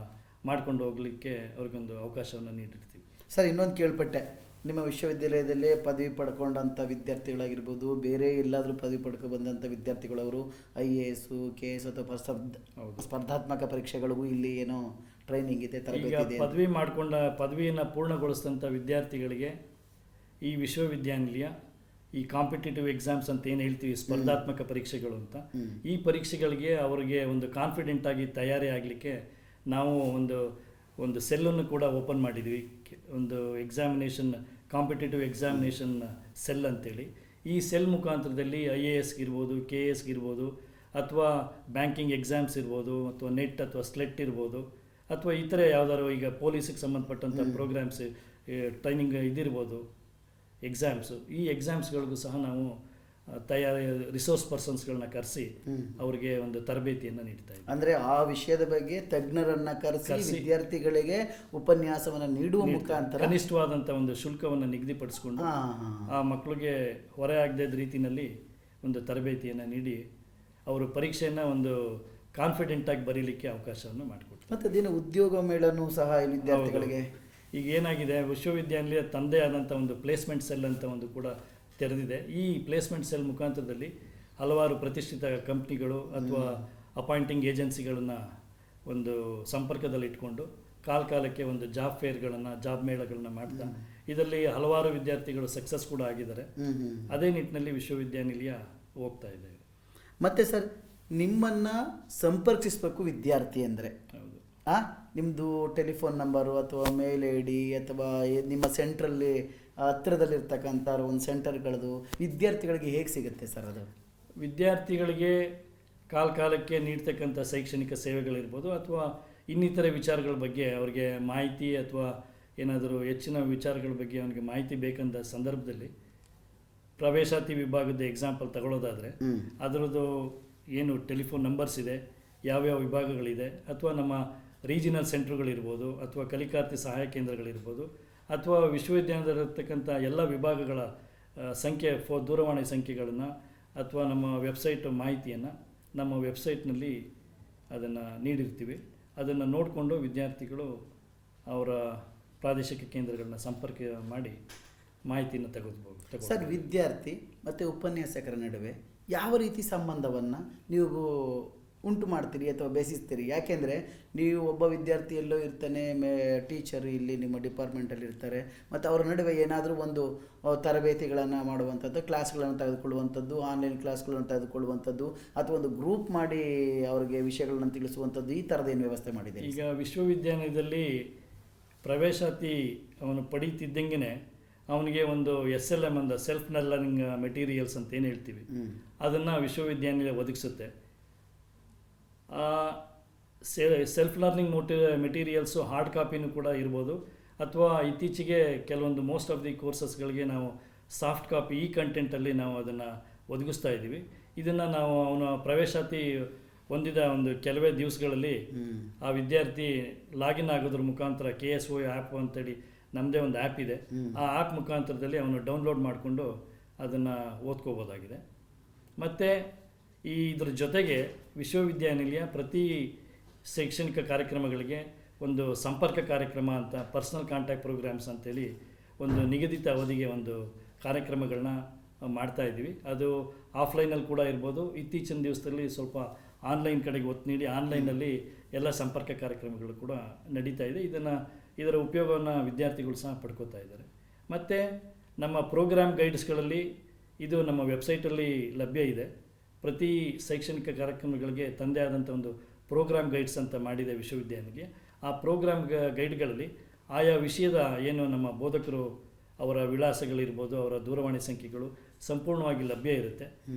ಮಾಡ್ಕೊಂಡು ಹೋಗಲಿಕ್ಕೆ ಅವ್ರಿಗೊಂದು ಅವಕಾಶವನ್ನು ನೀಡಿರ್ತೀವಿ. ಸರ್, ಇನ್ನೊಂದು ಕೇಳ್ಪಟ್ಟೆ, ನಿಮ್ಮ ವಿಶ್ವವಿದ್ಯಾಲಯದಲ್ಲೇ ಪದವಿ ಪಡ್ಕೊಂಡಂಥ ವಿದ್ಯಾರ್ಥಿಗಳಾಗಿರ್ಬೋದು, ಬೇರೆ ಎಲ್ಲಾದರೂ ಪದವಿ ಪಡ್ಕೊ ಬಂದಂಥ ವಿದ್ಯಾರ್ಥಿಗಳವರು IAS, KS ಅಥವಾ ಸ್ಪರ್ಧಾತ್ಮಕ ಪರೀಕ್ಷೆಗಳಿಗೂ ಇಲ್ಲಿ ಏನೋ ಟ್ರೈನಿಂಗ್ ಇದೆ, ತರಬೇತಿ ಇದೆ? ಪದವಿ ಮಾಡಿಕೊಂಡ ಪದವಿಯನ್ನು ಪೂರ್ಣಗೊಳಿಸಿದಂಥ ವಿದ್ಯಾರ್ಥಿಗಳಿಗೆ ಈ ವಿಶ್ವವಿದ್ಯಾನಿಲಯ ಈ ಕಾಂಪಿಟೇಟಿವ್ ಎಕ್ಸಾಮ್ಸ್ ಅಂತ ಏನು ಹೇಳ್ತೀವಿ, ಸ್ಪರ್ಧಾತ್ಮಕ ಪರೀಕ್ಷೆಗಳು ಅಂತ, ಈ ಪರೀಕ್ಷೆಗಳಿಗೆ ಅವರಿಗೆ ಒಂದು ಕಾನ್ಫಿಡೆಂಟ್ ಆಗಿ ತಯಾರಿ ಆಗಲಿಕ್ಕೆ ನಾವು ಒಂದು ಸೆಲ್ಲನ್ನು ಕೂಡ ಓಪನ್ ಮಾಡಿದ್ವಿ. ಒಂದು ಎಕ್ಸಾಮಿನೇಷನ್, ಕಾಂಪಿಟೇಟಿವ್ ಎಕ್ಸಾಮಿನೇಷನ್ ಸೆಲ್ ಅಂತೇಳಿ. ಈ ಸೆಲ್ ಮುಖಾಂತರದಲ್ಲಿ IAS ಇರ್ಬೋದು, KS ಇರ್ಬೋದು, ಅಥವಾ ಬ್ಯಾಂಕಿಂಗ್ ಎಕ್ಸಾಮ್ಸ್ ಇರ್ಬೋದು, ಅಥವಾ ನೆಟ್ ಅಥವಾ ಸ್ಲೆಟ್ ಇರ್ಬೋದು, ಅಥವಾ ಇತರೆ ಯಾವ್ದಾದ್ರು ಈಗ ಪೊಲೀಸಿಗೆ ಸಂಬಂಧಪಟ್ಟಂಥ ಪ್ರೋಗ್ರಾಮ್ಸ್ ಟ್ರೈನಿಂಗ್ ಇದಿರ್ಬೋದು, ಎಕ್ಸಾಮ್ಸು, ಈ ಎಕ್ಸಾಮ್ಸ್ಗಳಿಗೂ ಸಹ ನಾವು ರಿಸೋರ್ಸ್ ಪರ್ಸನ್ಸ್ಗಳನ್ನ ಕರೆಸಿ ಅವರಿಗೆ ಒಂದು ತರಬೇತಿಯನ್ನು ನೀಡ್ತಾ ಇದ್ದೀವಿ. ಅಂದರೆ ಆ ವಿಷಯದ ಬಗ್ಗೆ ತಜ್ಞರನ್ನು ಕರೆಸಿ ವಿದ್ಯಾರ್ಥಿಗಳಿಗೆ ಉಪನ್ಯಾಸವನ್ನು ನೀಡುವ ಮುಖಾಂತರ ಕನಿಷ್ಠವಾದಂಥ ಒಂದು ಶುಲ್ಕವನ್ನು ನಿಗದಿಪಡಿಸಿಕೊಂಡು ಆ ಮಕ್ಕಳಿಗೆ ಹೊರೆ ಆಗದ ರೀತಿಯಲ್ಲಿ ಒಂದು ತರಬೇತಿಯನ್ನು ನೀಡಿ ಅವರು ಪರೀಕ್ಷೆಯನ್ನು ಒಂದು ಕಾನ್ಫಿಡೆಂಟಾಗಿ ಬರೀಲಿಕ್ಕೆ ಅವಕಾಶವನ್ನು ಮಾಡಿಕೊಡ್ತಾರೆ. ಮತ್ತು ದಿನ ಉದ್ಯೋಗ ಮೇಳನೂ ಸಹ ಈ ವಿದ್ಯಾರ್ಥಿಗಳಿಗೆ ಈಗ ಏನಾಗಿದೆ, ವಿಶ್ವವಿದ್ಯಾನಿಲಯ ತಂದೆ ಆದಂಥ ಒಂದು ಪ್ಲೇಸ್ಮೆಂಟ್ ಸೆಲ್ ಅಂತ ಒಂದು ಕೂಡ ತೆರೆದಿದೆ. ಈ ಪ್ಲೇಸ್ಮೆಂಟ್ ಸೆಲ್ ಮುಖಾಂತರದಲ್ಲಿ ಹಲವಾರು ಪ್ರತಿಷ್ಠಿತ ಕಂಪ್ನಿಗಳು ಅಥವಾ ಅಪಾಯಿಂಟಿಂಗ್ ಏಜೆನ್ಸಿಗಳನ್ನು ಒಂದು ಸಂಪರ್ಕದಲ್ಲಿ ಇಟ್ಕೊಂಡು ಕಾಲಕ್ಕೆ ಒಂದು ಜಾಬ್ ಫೇರ್ಗಳನ್ನು, ಜಾಬ್ ಮೇಳಗಳನ್ನು ಮಾಡ್ತಾ ಇದರಲ್ಲಿ ಹಲವಾರು ವಿದ್ಯಾರ್ಥಿಗಳು ಸಕ್ಸಸ್ ಕೂಡ ಆಗಿದ್ದಾರೆ. ಅದೇ ನಿಟ್ಟಿನಲ್ಲಿ ವಿಶ್ವವಿದ್ಯಾನಿಲಯ ಹೋಗ್ತಾ ಇದೆ. ಮತ್ತು ಸರ್, ನಿಮ್ಮನ್ನು ಸಂಪರ್ಕಿಸಬೇಕು ವಿದ್ಯಾರ್ಥಿ ಅಂದರೆ ನಿಮ್ಮದು ಟೆಲಿಫೋನ್ ನಂಬರು ಅಥವಾ ಮೇಲ್ ಐ ಡಿ ಅಥವಾ ನಿಮ್ಮ ಸೆಂಟ್ರಲ್ಲಿ ಹತ್ತಿರದಲ್ಲಿರ್ತಕ್ಕಂಥ ಒಂದು ಸೆಂಟರ್ಗಳದು ವಿದ್ಯಾರ್ಥಿಗಳಿಗೆ ಹೇಗೆ ಸಿಗುತ್ತೆ ಸರ್? ಅದು ವಿದ್ಯಾರ್ಥಿಗಳಿಗೆ ಕಾಲಕ್ಕೆ ನೀಡ್ತಕ್ಕಂಥ ಶೈಕ್ಷಣಿಕ ಸೇವೆಗಳಿರ್ಬೋದು ಅಥವಾ ಇನ್ನಿತರೆ ವಿಚಾರಗಳ ಬಗ್ಗೆ ಅವರಿಗೆ ಮಾಹಿತಿ ಅಥವಾ ಏನಾದರೂ ಹೆಚ್ಚಿನ ವಿಚಾರಗಳ ಬಗ್ಗೆ ಅವನಿಗೆ ಮಾಹಿತಿ ಬೇಕಂತ ಸಂದರ್ಭದಲ್ಲಿ ಪ್ರವೇಶಾತಿ ವಿಭಾಗದ ಎಕ್ಸಾಂಪಲ್ ತಗೊಳ್ಳೋದಾದರೆ ಅದರದ್ದು ಏನು ಟೆಲಿಫೋನ್ ನಂಬರ್ಸ್ ಇದೆ, ಯಾವ್ಯಾವ ವಿಭಾಗಗಳಿದೆ, ಅಥವಾ ನಮ್ಮ ರೀಜಿನಲ್ ಸೆಂಟ್ರುಗಳಿರ್ಬೋದು ಅಥವಾ ಕಲಿಕಾರ್ಥಿ ಸಹಾಯ ಕೇಂದ್ರಗಳಿರ್ಬೋದು ಅಥವಾ ವಿಶ್ವವಿದ್ಯಾಲಯದಲ್ಲಿರ್ತಕ್ಕಂಥ ಎಲ್ಲ ವಿಭಾಗಗಳ ಸಂಖ್ಯೆ ದೂರವಾಣಿ ಸಂಖ್ಯೆಗಳನ್ನು ಅಥವಾ ನಮ್ಮ ವೆಬ್ಸೈಟ್ ಮಾಹಿತಿಯನ್ನು ನಮ್ಮ ವೆಬ್ಸೈಟ್ನಲ್ಲಿ ಅದನ್ನು ನೀಡಿರ್ತೀವಿ. ಅದನ್ನು ನೋಡಿಕೊಂಡು ವಿದ್ಯಾರ್ಥಿಗಳು ಅವರ ಪ್ರಾದೇಶಿಕ ಕೇಂದ್ರಗಳನ್ನ ಸಂಪರ್ಕ ಮಾಡಿ ಮಾಹಿತಿಯನ್ನು ತೆಗೆದುಬೋದು. ಸರ್, ವಿದ್ಯಾರ್ಥಿ ಮತ್ತು ಉಪನ್ಯಾಸಕರ ನಡುವೆ ಯಾವ ರೀತಿ ಸಂಬಂಧವನ್ನು ನೀವು ಉಂಟು ಮಾಡ್ತೀರಿ ಅಥವಾ ಬೆಳೆಸ್ತೀರಿ? ಯಾಕೆಂದರೆ ನೀವು ಒಬ್ಬ ವಿದ್ಯಾರ್ಥಿ ಎಲ್ಲೋ ಇರ್ತಾನೆ, ಟೀಚರ್ ಇಲ್ಲಿ ನಿಮ್ಮ ಡಿಪಾರ್ಟ್ಮೆಂಟಲ್ಲಿ ಇರ್ತಾರೆ, ಮತ್ತು ಅವರ ನಡುವೆ ಏನಾದರೂ ಒಂದು ತರಬೇತಿಗಳನ್ನು ಮಾಡುವಂಥದ್ದು, ಕ್ಲಾಸ್ಗಳನ್ನು ತೆಗೆದುಕೊಳ್ಳುವಂಥದ್ದು, ಆನ್ಲೈನ್ ಕ್ಲಾಸ್ಗಳನ್ನು ತೆಗೆದುಕೊಳ್ಳುವಂಥದ್ದು ಅಥವಾ ಒಂದು ಗ್ರೂಪ್ ಮಾಡಿ ಅವರಿಗೆ ವಿಷಯಗಳನ್ನು ತಿಳಿಸುವಂಥದ್ದು, ಈ ಥರದ್ದೇನು ವ್ಯವಸ್ಥೆ ಮಾಡಿದೆ? ಈಗ ವಿಶ್ವವಿದ್ಯಾಲಯದಲ್ಲಿ ಪ್ರವೇಶಾತಿ ಅವನು ಪಡೀತಿದ್ದಂಗೆ ಅವನಿಗೆ ಒಂದು SLM ಅಂದ ಸೆಲ್ಫ್ ಲರ್ನಿಂಗ್ ಮೆಟೀರಿಯಲ್ಸ್ ಅಂತ ಏನು ಹೇಳ್ತೀವಿ, ಅದನ್ನು ವಿಶ್ವವಿದ್ಯಾನಿಲಯ ಒದಗಿಸುತ್ತೆ. ಸೆಲ್ಫ್ ಲರ್ನಿಂಗ್ ಮೆಟೀರಿಯಲ್ಸು ಹಾರ್ಡ್ ಕಾಪಿನೂ ಕೂಡ ಇರ್ಬೋದು, ಅಥವಾ ಇತ್ತೀಚೆಗೆ ಕೆಲವೊಂದು ಮೋಸ್ಟ್ ಆಫ್ ದಿ ಕೋರ್ಸಸ್ಗಳಿಗೆ ನಾವು ಸಾಫ್ಟ್ ಕಾಪಿ ಈ ಕಂಟೆಂಟಲ್ಲಿ ನಾವು ಅದನ್ನು ಒದಗಿಸ್ತಾ ಇದ್ದೀವಿ. ಇದನ್ನು ನಾವು ಅವನ ಪ್ರವೇಶಾತಿ ಹೊಂದಿದ ಒಂದು ಕೆಲವೇ ದಿವಸಗಳಲ್ಲಿ ಆ ವಿದ್ಯಾರ್ಥಿ ಲಾಗಿನ್ ಆಗೋದ್ರ ಮುಖಾಂತರ KSO ಆ್ಯಪ್ ಅಂತೇಳಿ ನಮ್ಮದೇ ಒಂದು ಆ್ಯಪ್ ಇದೆ, ಆ ಆ್ಯಪ್ ಮುಖಾಂತರದಲ್ಲಿ ಅವನು ಡೌನ್ಲೋಡ್ ಮಾಡಿಕೊಂಡು ಅದನ್ನು ಓದ್ಕೋಬೋದಾಗಿದೆ. ಮತ್ತು ಇದ್ರ ಜೊತೆಗೆ ವಿಶ್ವವಿದ್ಯಾನಿಲಯ ಪ್ರತಿ ಶೈಕ್ಷಣಿಕ ಕಾರ್ಯಕ್ರಮಗಳಿಗೆ ಒಂದು ಸಂಪರ್ಕ ಕಾರ್ಯಕ್ರಮ ಅಂತ ಪರ್ಸನಲ್ ಕಾಂಟ್ಯಾಕ್ಟ್ ಪ್ರೋಗ್ರಾಮ್ಸ್ ಅಂತೇಳಿ ಒಂದು ನಿಗದಿತ ಅವಧಿಗೆ ಒಂದು ಕಾರ್ಯಕ್ರಮಗಳನ್ನ ಮಾಡ್ತಾ ಇದ್ದೀವಿ. ಅದು ಆಫ್ಲೈನಲ್ಲಿ ಕೂಡ ಇರ್ಬೋದು. ಇತ್ತೀಚಿನ ದಿವಸದಲ್ಲಿ ಸ್ವಲ್ಪ ಆನ್ಲೈನ್ ಕಡೆಗೆ ಒತ್ತು ನೀಡಿ ಆನ್ಲೈನಲ್ಲಿ ಎಲ್ಲ ಸಂಪರ್ಕ ಕಾರ್ಯಕ್ರಮಗಳು ಕೂಡ ನಡೀತಾ ಇದೆ. ಇದರ ಉಪಯೋಗವನ್ನು ವಿದ್ಯಾರ್ಥಿಗಳು ಸಹ ಪಡ್ಕೋತಾ ಇದ್ದಾರೆ. ಮತ್ತು ನಮ್ಮ ಪ್ರೋಗ್ರಾಮ್ ಗೈಡ್ಸ್ಗಳಲ್ಲಿ ಇದು ನಮ್ಮ ವೆಬ್ಸೈಟಲ್ಲಿ ಲಭ್ಯ ಇದೆ. ಪ್ರತಿ ಶೈಕ್ಷಣಿಕ ಕಾರ್ಯಕ್ರಮಗಳಿಗೆ ತಂದೆ ಆದಂಥ ಒಂದು ಪ್ರೋಗ್ರಾಮ್ ಗೈಡ್ಸ್ ಅಂತ ಮಾಡಿದೆ ವಿಶ್ವವಿದ್ಯಾನಿಲಯ. ಆ ಪ್ರೋಗ್ರಾಮ್ ಗೈಡ್ಗಳಲ್ಲಿ ಆಯಾ ವಿಷಯದ ಏನು ನಮ್ಮ ಬೋಧಕರು ಅವರ ವಿಳಾಸಗಳಿರ್ಬೋದು, ಅವರ ದೂರವಾಣಿ ಸಂಖ್ಯೆಗಳು ಸಂಪೂರ್ಣವಾಗಿ ಲಭ್ಯ ಇರುತ್ತೆ.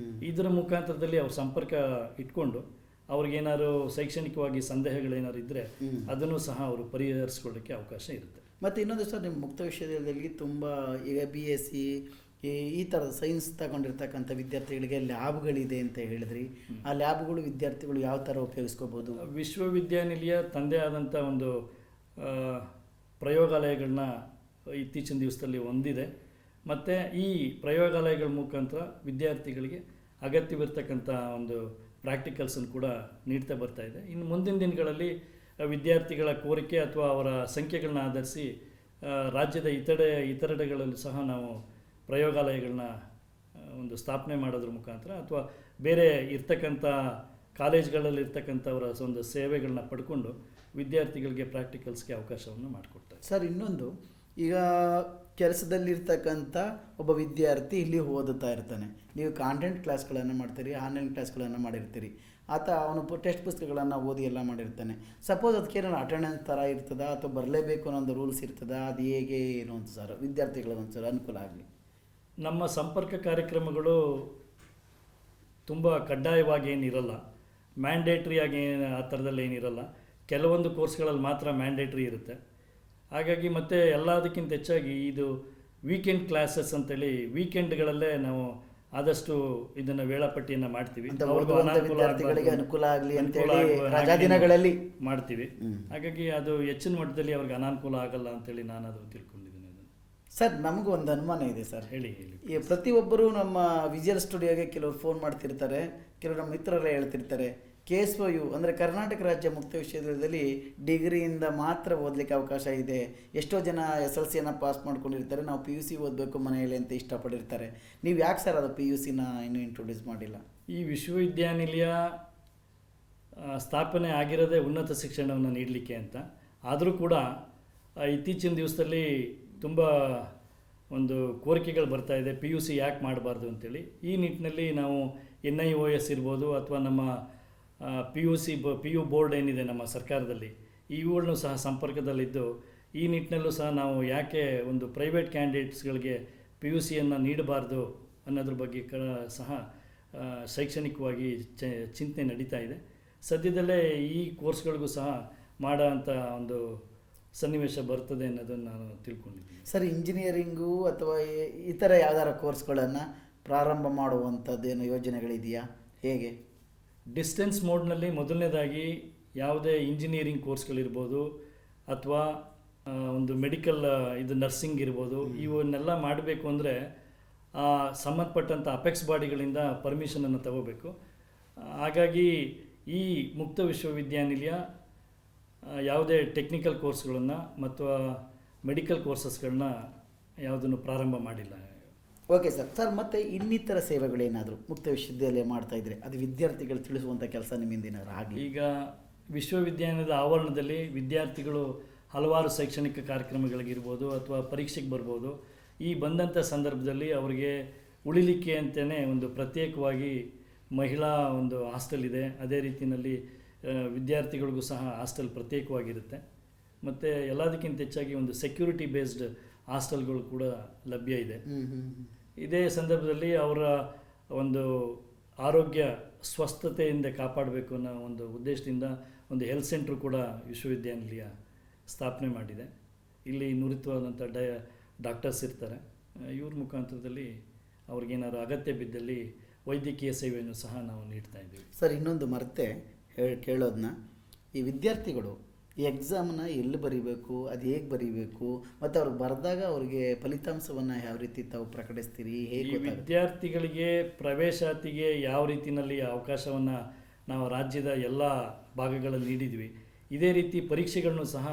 ಇದರ ಮುಖಾಂತರದಲ್ಲಿ ಅವ್ರ ಸಂಪರ್ಕ ಇಟ್ಕೊಂಡು ಅವ್ರಿಗೇನಾದ್ರು ಶೈಕ್ಷಣಿಕವಾಗಿ ಸಂದೇಹಗಳೇನಾದ್ರು ಇದ್ದರೆ ಅದನ್ನು ಸಹ ಅವರು ಪರಿಹರಿಸ್ಕೊಳ್ಳಿಕ್ಕೆ ಅವಕಾಶ ಇರುತ್ತೆ. ಮತ್ತು ಇನ್ನೊಂದು ಸರ್, ನಿಮ್ಮ ಮುಕ್ತ ವಿಷಯದಲ್ಲಿ ತುಂಬ ಈಗ BSc ಈ ಥರದ ಸೈನ್ಸ್ ತಗೊಂಡಿರ್ತಕ್ಕಂಥ ವಿದ್ಯಾರ್ಥಿಗಳಿಗೆ ಲ್ಯಾಬ್ಗಳಿದೆ ಅಂತ ಹೇಳಿದ್ರಿ. ಆ ಲ್ಯಾಬ್ಗಳು ವಿದ್ಯಾರ್ಥಿಗಳು ಯಾವ ಥರ ಉಪಯೋಗಿಸ್ಕೋಬೋದು? ವಿಶ್ವವಿದ್ಯಾನಿಲಯ ತಂದೆ ಆದಂಥ ಒಂದು ಪ್ರಯೋಗಾಲಯಗಳನ್ನ ಇತ್ತೀಚಿನ ದಿವಸದಲ್ಲಿ ಹೊಂದಿದೆ. ಮತ್ತು ಈ ಪ್ರಯೋಗಾಲಯಗಳ ಮುಖಾಂತರ ವಿದ್ಯಾರ್ಥಿಗಳಿಗೆ ಅಗತ್ಯವಿರ್ತಕ್ಕಂಥ ಒಂದು ಪ್ರಾಕ್ಟಿಕಲ್ಸನ್ನು ಕೂಡ ನೀಡ್ತಾ ಬರ್ತಾ ಇದೆ. ಇನ್ನು ಮುಂದಿನ ದಿನಗಳಲ್ಲಿ ವಿದ್ಯಾರ್ಥಿಗಳ ಕೋರಿಕೆ ಅಥವಾ ಅವರ ಸಂಖ್ಯೆಗಳನ್ನ ಆಧರಿಸಿ ರಾಜ್ಯದ ಇತರೆಡೆಗಳಲ್ಲೂ ಸಹ ನಾವು ಪ್ರಯೋಗಾಲಯಗಳನ್ನ ಒಂದು ಸ್ಥಾಪನೆ ಮಾಡೋದ್ರ ಮುಖಾಂತರ ಅಥವಾ ಬೇರೆ ಇರ್ತಕ್ಕಂಥ ಕಾಲೇಜ್ಗಳಲ್ಲಿ ಇರ್ತಕ್ಕಂಥವರ ಒಂದು ಸೇವೆಗಳನ್ನ ಪಡ್ಕೊಂಡು ವಿದ್ಯಾರ್ಥಿಗಳಿಗೆ ಪ್ರಾಕ್ಟಿಕಲ್ಸ್ಗೆ ಅವಕಾಶವನ್ನು ಮಾಡಿಕೊಡ್ತಾರೆ. ಸರ್, ಇನ್ನೊಂದು, ಈಗ ಕೆಲಸದಲ್ಲಿರ್ತಕ್ಕಂಥ ಒಬ್ಬ ವಿದ್ಯಾರ್ಥಿ ಇಲ್ಲಿ ಓದುತ್ತಾ ಇರ್ತಾನೆ, ನೀವು ಕಾಂಟೆಂಟ್ ಕ್ಲಾಸ್ಗಳನ್ನು ಮಾಡ್ತೀರಿ, ಆನ್ಲೈನ್ ಕ್ಲಾಸ್ಗಳನ್ನು ಮಾಡಿರ್ತೀರಿ, ಆತ ಅವನು ಟೆಕ್ಸ್ಟ್ ಪುಸ್ತಕಗಳನ್ನು ಓದಿ ಎಲ್ಲ ಮಾಡಿರ್ತಾನೆ. ಸಪೋಸ್ ಅದಕ್ಕೇನೋ ಅಟೆಂಡೆನ್ಸ್ ಥರ ಇರ್ತದ ಅಥವಾ ಬರಲೇಬೇಕು ಅನ್ನೋ ಒಂದು ರೂಲ್ಸ್ ಇರ್ತದ, ಅದು ಹೇಗೆ ಏನು ಅಂತ ಸರ್ ವಿದ್ಯಾರ್ಥಿಗಳ ಒಂದು ಸರ್ ಅನುಕೂಲ ಆಗಲಿ? ನಮ್ಮ ಸಂಪರ್ಕ ಕಾರ್ಯಕ್ರಮಗಳು ತುಂಬ ಕಡ್ಡಾಯವಾಗಿ ಏನಿರಲ್ಲ, ಮ್ಯಾಂಡೇಟ್ರಿಯಾಗಿ ಆ ಥರದಲ್ಲಿ ಏನಿರಲ್ಲ. ಕೆಲವೊಂದು ಕೋರ್ಸ್ಗಳಲ್ಲಿ ಮಾತ್ರ ಮ್ಯಾಂಡೇಟ್ರಿ ಇರುತ್ತೆ. ಹಾಗಾಗಿ ಮತ್ತು ಎಲ್ಲದಕ್ಕಿಂತ ಹೆಚ್ಚಾಗಿ ಇದು ವೀಕೆಂಡ್ ಕ್ಲಾಸಸ್ ಅಂತೇಳಿ ವೀಕೆಂಡ್ಗಳಲ್ಲೇ ನಾವು ಆದಷ್ಟು ಇದನ್ನು ವೇಳಾಪಟ್ಟಿಯನ್ನು ಮಾಡ್ತೀವಿ. ಅಂತ ಅವ್ರಿಗೂ ಓದುವಂಥ ಅನುಕೂಲ ವಿದ್ಯಾರ್ಥಿಗಳಿಗೆ ಆಗ್ಬಾರ್ದು, ಅನುಕೂಲ ಆಗಲಿ ಅನುಕೂಲ ಅಂತೇಳಿ ಆಗುವ ರಜಾ ಹಾಗೆ ದಿನಗಳಲ್ಲಿ ಮಾಡ್ತೀವಿ. ಹಾಗಾಗಿ ಅದು ಹೆಚ್ಚಿನ ಮಟ್ಟದಲ್ಲಿ ಅವ್ರಿಗೆ ಅನಾನುಕೂಲ ಆಗಲ್ಲ ಅಂತೇಳಿ ನಾನು ಅದು ತಿಳ್ಕೊಂಡಿದ್ದೀನಿ. ಅದನ್ನು ಸರ್ ನಮಗೂ ಒಂದು ಅನುಮಾನ ಇದೆ ಸರ್. ಹೇಳಿ. ಈ ಪ್ರತಿಯೊಬ್ಬರು ನಮ್ಮ ವಿಜುವಲ್ ಸ್ಟುಡಿಯೋಗೆ ಕೆಲವರು ಫೋನ್ ಮಾಡ್ತಿರ್ತಾರೆ, ಕೆಲವರು ನಮ್ಮ ಮಿತ್ರರೇ ಹೇಳ್ತಿರ್ತಾರೆ KSYU ಅಂದರೆ ಕರ್ನಾಟಕ ರಾಜ್ಯ ಮುಕ್ತ ವಿಶ್ವವಿದ್ಯಾಲಯದಲ್ಲಿ ಡಿಗ್ರಿಯಿಂದ ಮಾತ್ರ ಓದಲಿಕ್ಕೆ ಅವಕಾಶ ಇದೆ. ಎಷ್ಟೋ ಜನ SLCಯನ್ನು ಪಾಸ್ ಮಾಡ್ಕೊಂಡಿರ್ತಾರೆ, ನಾವು PUC ಓದಬೇಕು ಮನೆಯಲ್ಲಿ ಅಂತ ಇಷ್ಟಪಟ್ಟಿರ್ತಾರೆ. ನೀವು ಯಾಕೆ ಸರ್ ಅದು PUCನ ಇನ್ನೂ ಇಂಟ್ರೊಡ್ಯೂಸ್ ಮಾಡಿಲ್ಲ? ಈ ವಿಶ್ವವಿದ್ಯಾನಿಲಯ ಸ್ಥಾಪನೆ ಆಗಿರೋದೇ ಉನ್ನತ ಶಿಕ್ಷಣವನ್ನು ನೀಡಲಿಕ್ಕೆ ಅಂತ. ಆದರೂ ಕೂಡ ಇತ್ತೀಚಿನ ದಿವಸದಲ್ಲಿ ತುಂಬ ಒಂದು ಕೋರಿಕೆಗಳು ಬರ್ತಾ ಇದೆ, PUC ಯಾಕೆ ಮಾಡಬಾರ್ದು ಅಂತೇಳಿ. ಈ ನಿಟ್ಟಿನಲ್ಲಿ ನಾವು NIOS ಇರ್ಬೋದು ಅಥವಾ ನಮ್ಮ PU ಬೋರ್ಡ್ ಏನಿದೆ ನಮ್ಮ ಸರ್ಕಾರದಲ್ಲಿ, ಇವುಗಳನ್ನು ಸಹ ಸಂಪರ್ಕದಲ್ಲಿದ್ದು ಈ ನಿಟ್ಟಿನಲ್ಲೂ ಸಹ ನಾವು ಯಾಕೆ ಒಂದು ಪ್ರೈವೇಟ್ ಕ್ಯಾಂಡಿಡೇಟ್ಸ್ಗಳಿಗೆ PUCಯನ್ನು ನೀಡಬಾರ್ದು ಅನ್ನೋದ್ರ ಬಗ್ಗೆ ಸಹ ಶೈಕ್ಷಣಿಕವಾಗಿ ಚಿಂತನೆ ನಡೀತಾ ಇದೆ. ಸದ್ಯದಲ್ಲೇ ಈ ಕೋರ್ಸ್ಗಳಿಗೂ ಸಹ ಮಾಡೋ ಅಂಥ ಒಂದು ಸನ್ನಿವೇಶ ಬರ್ತದೆ ಅನ್ನೋದನ್ನು ನಾನು ತಿಳ್ಕೊಂಡಿದ್ದೀನಿ. ಸರ್ ಇಂಜಿನಿಯರಿಂಗು ಅಥವಾ ಇತರ ಯಾವ್ದಾರ ಕೋರ್ಸ್ಗಳನ್ನು ಪ್ರಾರಂಭ ಮಾಡುವಂಥದ್ದೇನು ಯೋಜನೆಗಳಿದೆಯಾ, ಹೇಗೆ? ಡಿಸ್ಟೆನ್ಸ್ ಮೋಡ್ನಲ್ಲಿ ಮೊದಲನೇದಾಗಿ ಯಾವುದೇ ಇಂಜಿನಿಯರಿಂಗ್ ಕೋರ್ಸ್ಗಳಿರ್ಬೋದು ಅಥವಾ ಒಂದು ಮೆಡಿಕಲ್ ಇದು ನರ್ಸಿಂಗ್ ಇರ್ಬೋದು, ಇವನ್ನೆಲ್ಲ ಮಾಡಬೇಕು ಅಂದರೆ ಸಂಬಂಧಪಟ್ಟಂಥ ಅಪೆಕ್ಸ್ ಬಾಡಿಗಳಿಂದ ಪರ್ಮಿಷನನ್ನು ತಗೋಬೇಕು. ಹಾಗಾಗಿ ಈ ಮುಕ್ತ ವಿಶ್ವವಿದ್ಯಾನಿಲಯ ಯಾವುದೇ ಟೆಕ್ನಿಕಲ್ ಕೋರ್ಸ್ಗಳನ್ನು ಮತ್ತು ಮೆಡಿಕಲ್ ಕೋರ್ಸಸ್ಗಳನ್ನ ಯಾವುದನ್ನು ಪ್ರಾರಂಭ ಮಾಡಿಲ್ಲ. Okay sir. ಮತ್ತು ಇನ್ನಿತರ ಸೇವೆಗಳೇನಾದರೂ ಮುಕ್ತ ವಿಶ್ವವಿದ್ಯಾಲಯ ಮಾಡ್ತಾ ಇದ್ರೆ ಅದು ವಿದ್ಯಾರ್ಥಿಗಳು ತಿಳಿಸುವಂಥ ಕೆಲಸ ನಿಮ್ಮಿಂದ ಏನಾದರೂ ಆಗಲಿ? ಈಗ ವಿಶ್ವವಿದ್ಯಾಲಯದ ಆವರಣದಲ್ಲಿ ವಿದ್ಯಾರ್ಥಿಗಳು ಹಲವಾರು ಶೈಕ್ಷಣಿಕ ಕಾರ್ಯಕ್ರಮಗಳಿಗಿರ್ಬೋದು ಅಥವಾ ಪರೀಕ್ಷೆಗೆ ಬರ್ಬೋದು. ಈ ಬಂದಂಥ ಸಂದರ್ಭದಲ್ಲಿ ಅವರಿಗೆ ಉಳಿಲಿಕ್ಕೆ ಅಂತಲೇ ಒಂದು ಪ್ರತ್ಯೇಕವಾಗಿ ಮಹಿಳಾ ಒಂದು ಹಾಸ್ಟೆಲ್ ಇದೆ. ಅದೇ ರೀತಿಯಲ್ಲಿ ವಿದ್ಯಾರ್ಥಿಗಳಿಗೂ ಸಹ ಹಾಸ್ಟೆಲ್ ಪ್ರತ್ಯೇಕವಾಗಿರುತ್ತೆ. ಮತ್ತು ಎಲ್ಲದಕ್ಕಿಂತ ಹೆಚ್ಚಾಗಿ ಒಂದು ಸೆಕ್ಯೂರಿಟಿ ಬೇಸ್ಡ್ ಹಾಸ್ಟೆಲ್ಗಳು ಕೂಡ ಲಭ್ಯ ಇದೆ. ಇದೇ ಸಂದರ್ಭದಲ್ಲಿ ಅವರ ಒಂದು ಆರೋಗ್ಯ ಸ್ವಸ್ಥತೆಯಿಂದ ಕಾಪಾಡಬೇಕು ಅನ್ನೋ ಒಂದು ಉದ್ದೇಶದಿಂದ ಒಂದು ಹೆಲ್ತ್ ಸೆಂಟ್ರು ಕೂಡ ವಿಶ್ವವಿದ್ಯಾನಿಲಯ ಸ್ಥಾಪನೆ ಮಾಡಿದೆ. ಇಲ್ಲಿ ನುರಿತವಾದಂಥ ಡಾಕ್ಟರ್ಸ್ ಇರ್ತಾರೆ. ಇವ್ರ ಮುಖಾಂತರದಲ್ಲಿ ಅವ್ರಿಗೇನಾದ್ರು ಅಗತ್ಯ ಬಿದ್ದಲ್ಲಿ ವೈದ್ಯಕೀಯ ಸೇವೆಯನ್ನು ಸಹ ನಾವು ನೀಡ್ತಾ ಇದ್ದೀವಿ. ಸರ್ ಇನ್ನೊಂದು ಮರೆತೆ ಕೇಳೋದನ್ನ, ಈ ವಿದ್ಯಾರ್ಥಿಗಳು ಈ ಎಕ್ಸಾಮ್ನ ಎಲ್ಲಿ ಬರೀಬೇಕು, ಅದು ಹೇಗೆ ಬರೀಬೇಕು, ಮತ್ತು ಅವ್ರಿಗೆ ಬರೆದಾಗ ಅವ್ರಿಗೆ ಫಲಿತಾಂಶವನ್ನು ಯಾವ ರೀತಿ ತಾವು ಪ್ರಕಟಿಸ್ತೀರಿ, ಹೇಗೆ? ವಿದ್ಯಾರ್ಥಿಗಳಿಗೆ ಪ್ರವೇಶಾತಿಗೆ ಯಾವ ರೀತಿಯಲ್ಲಿ ಅವಕಾಶವನ್ನು ನಾವು ರಾಜ್ಯದ ಎಲ್ಲ ಭಾಗಗಳಲ್ಲಿ ನೀಡಿದ್ವಿ, ಇದೇ ರೀತಿ ಪರೀಕ್ಷೆಗಳನ್ನು ಸಹ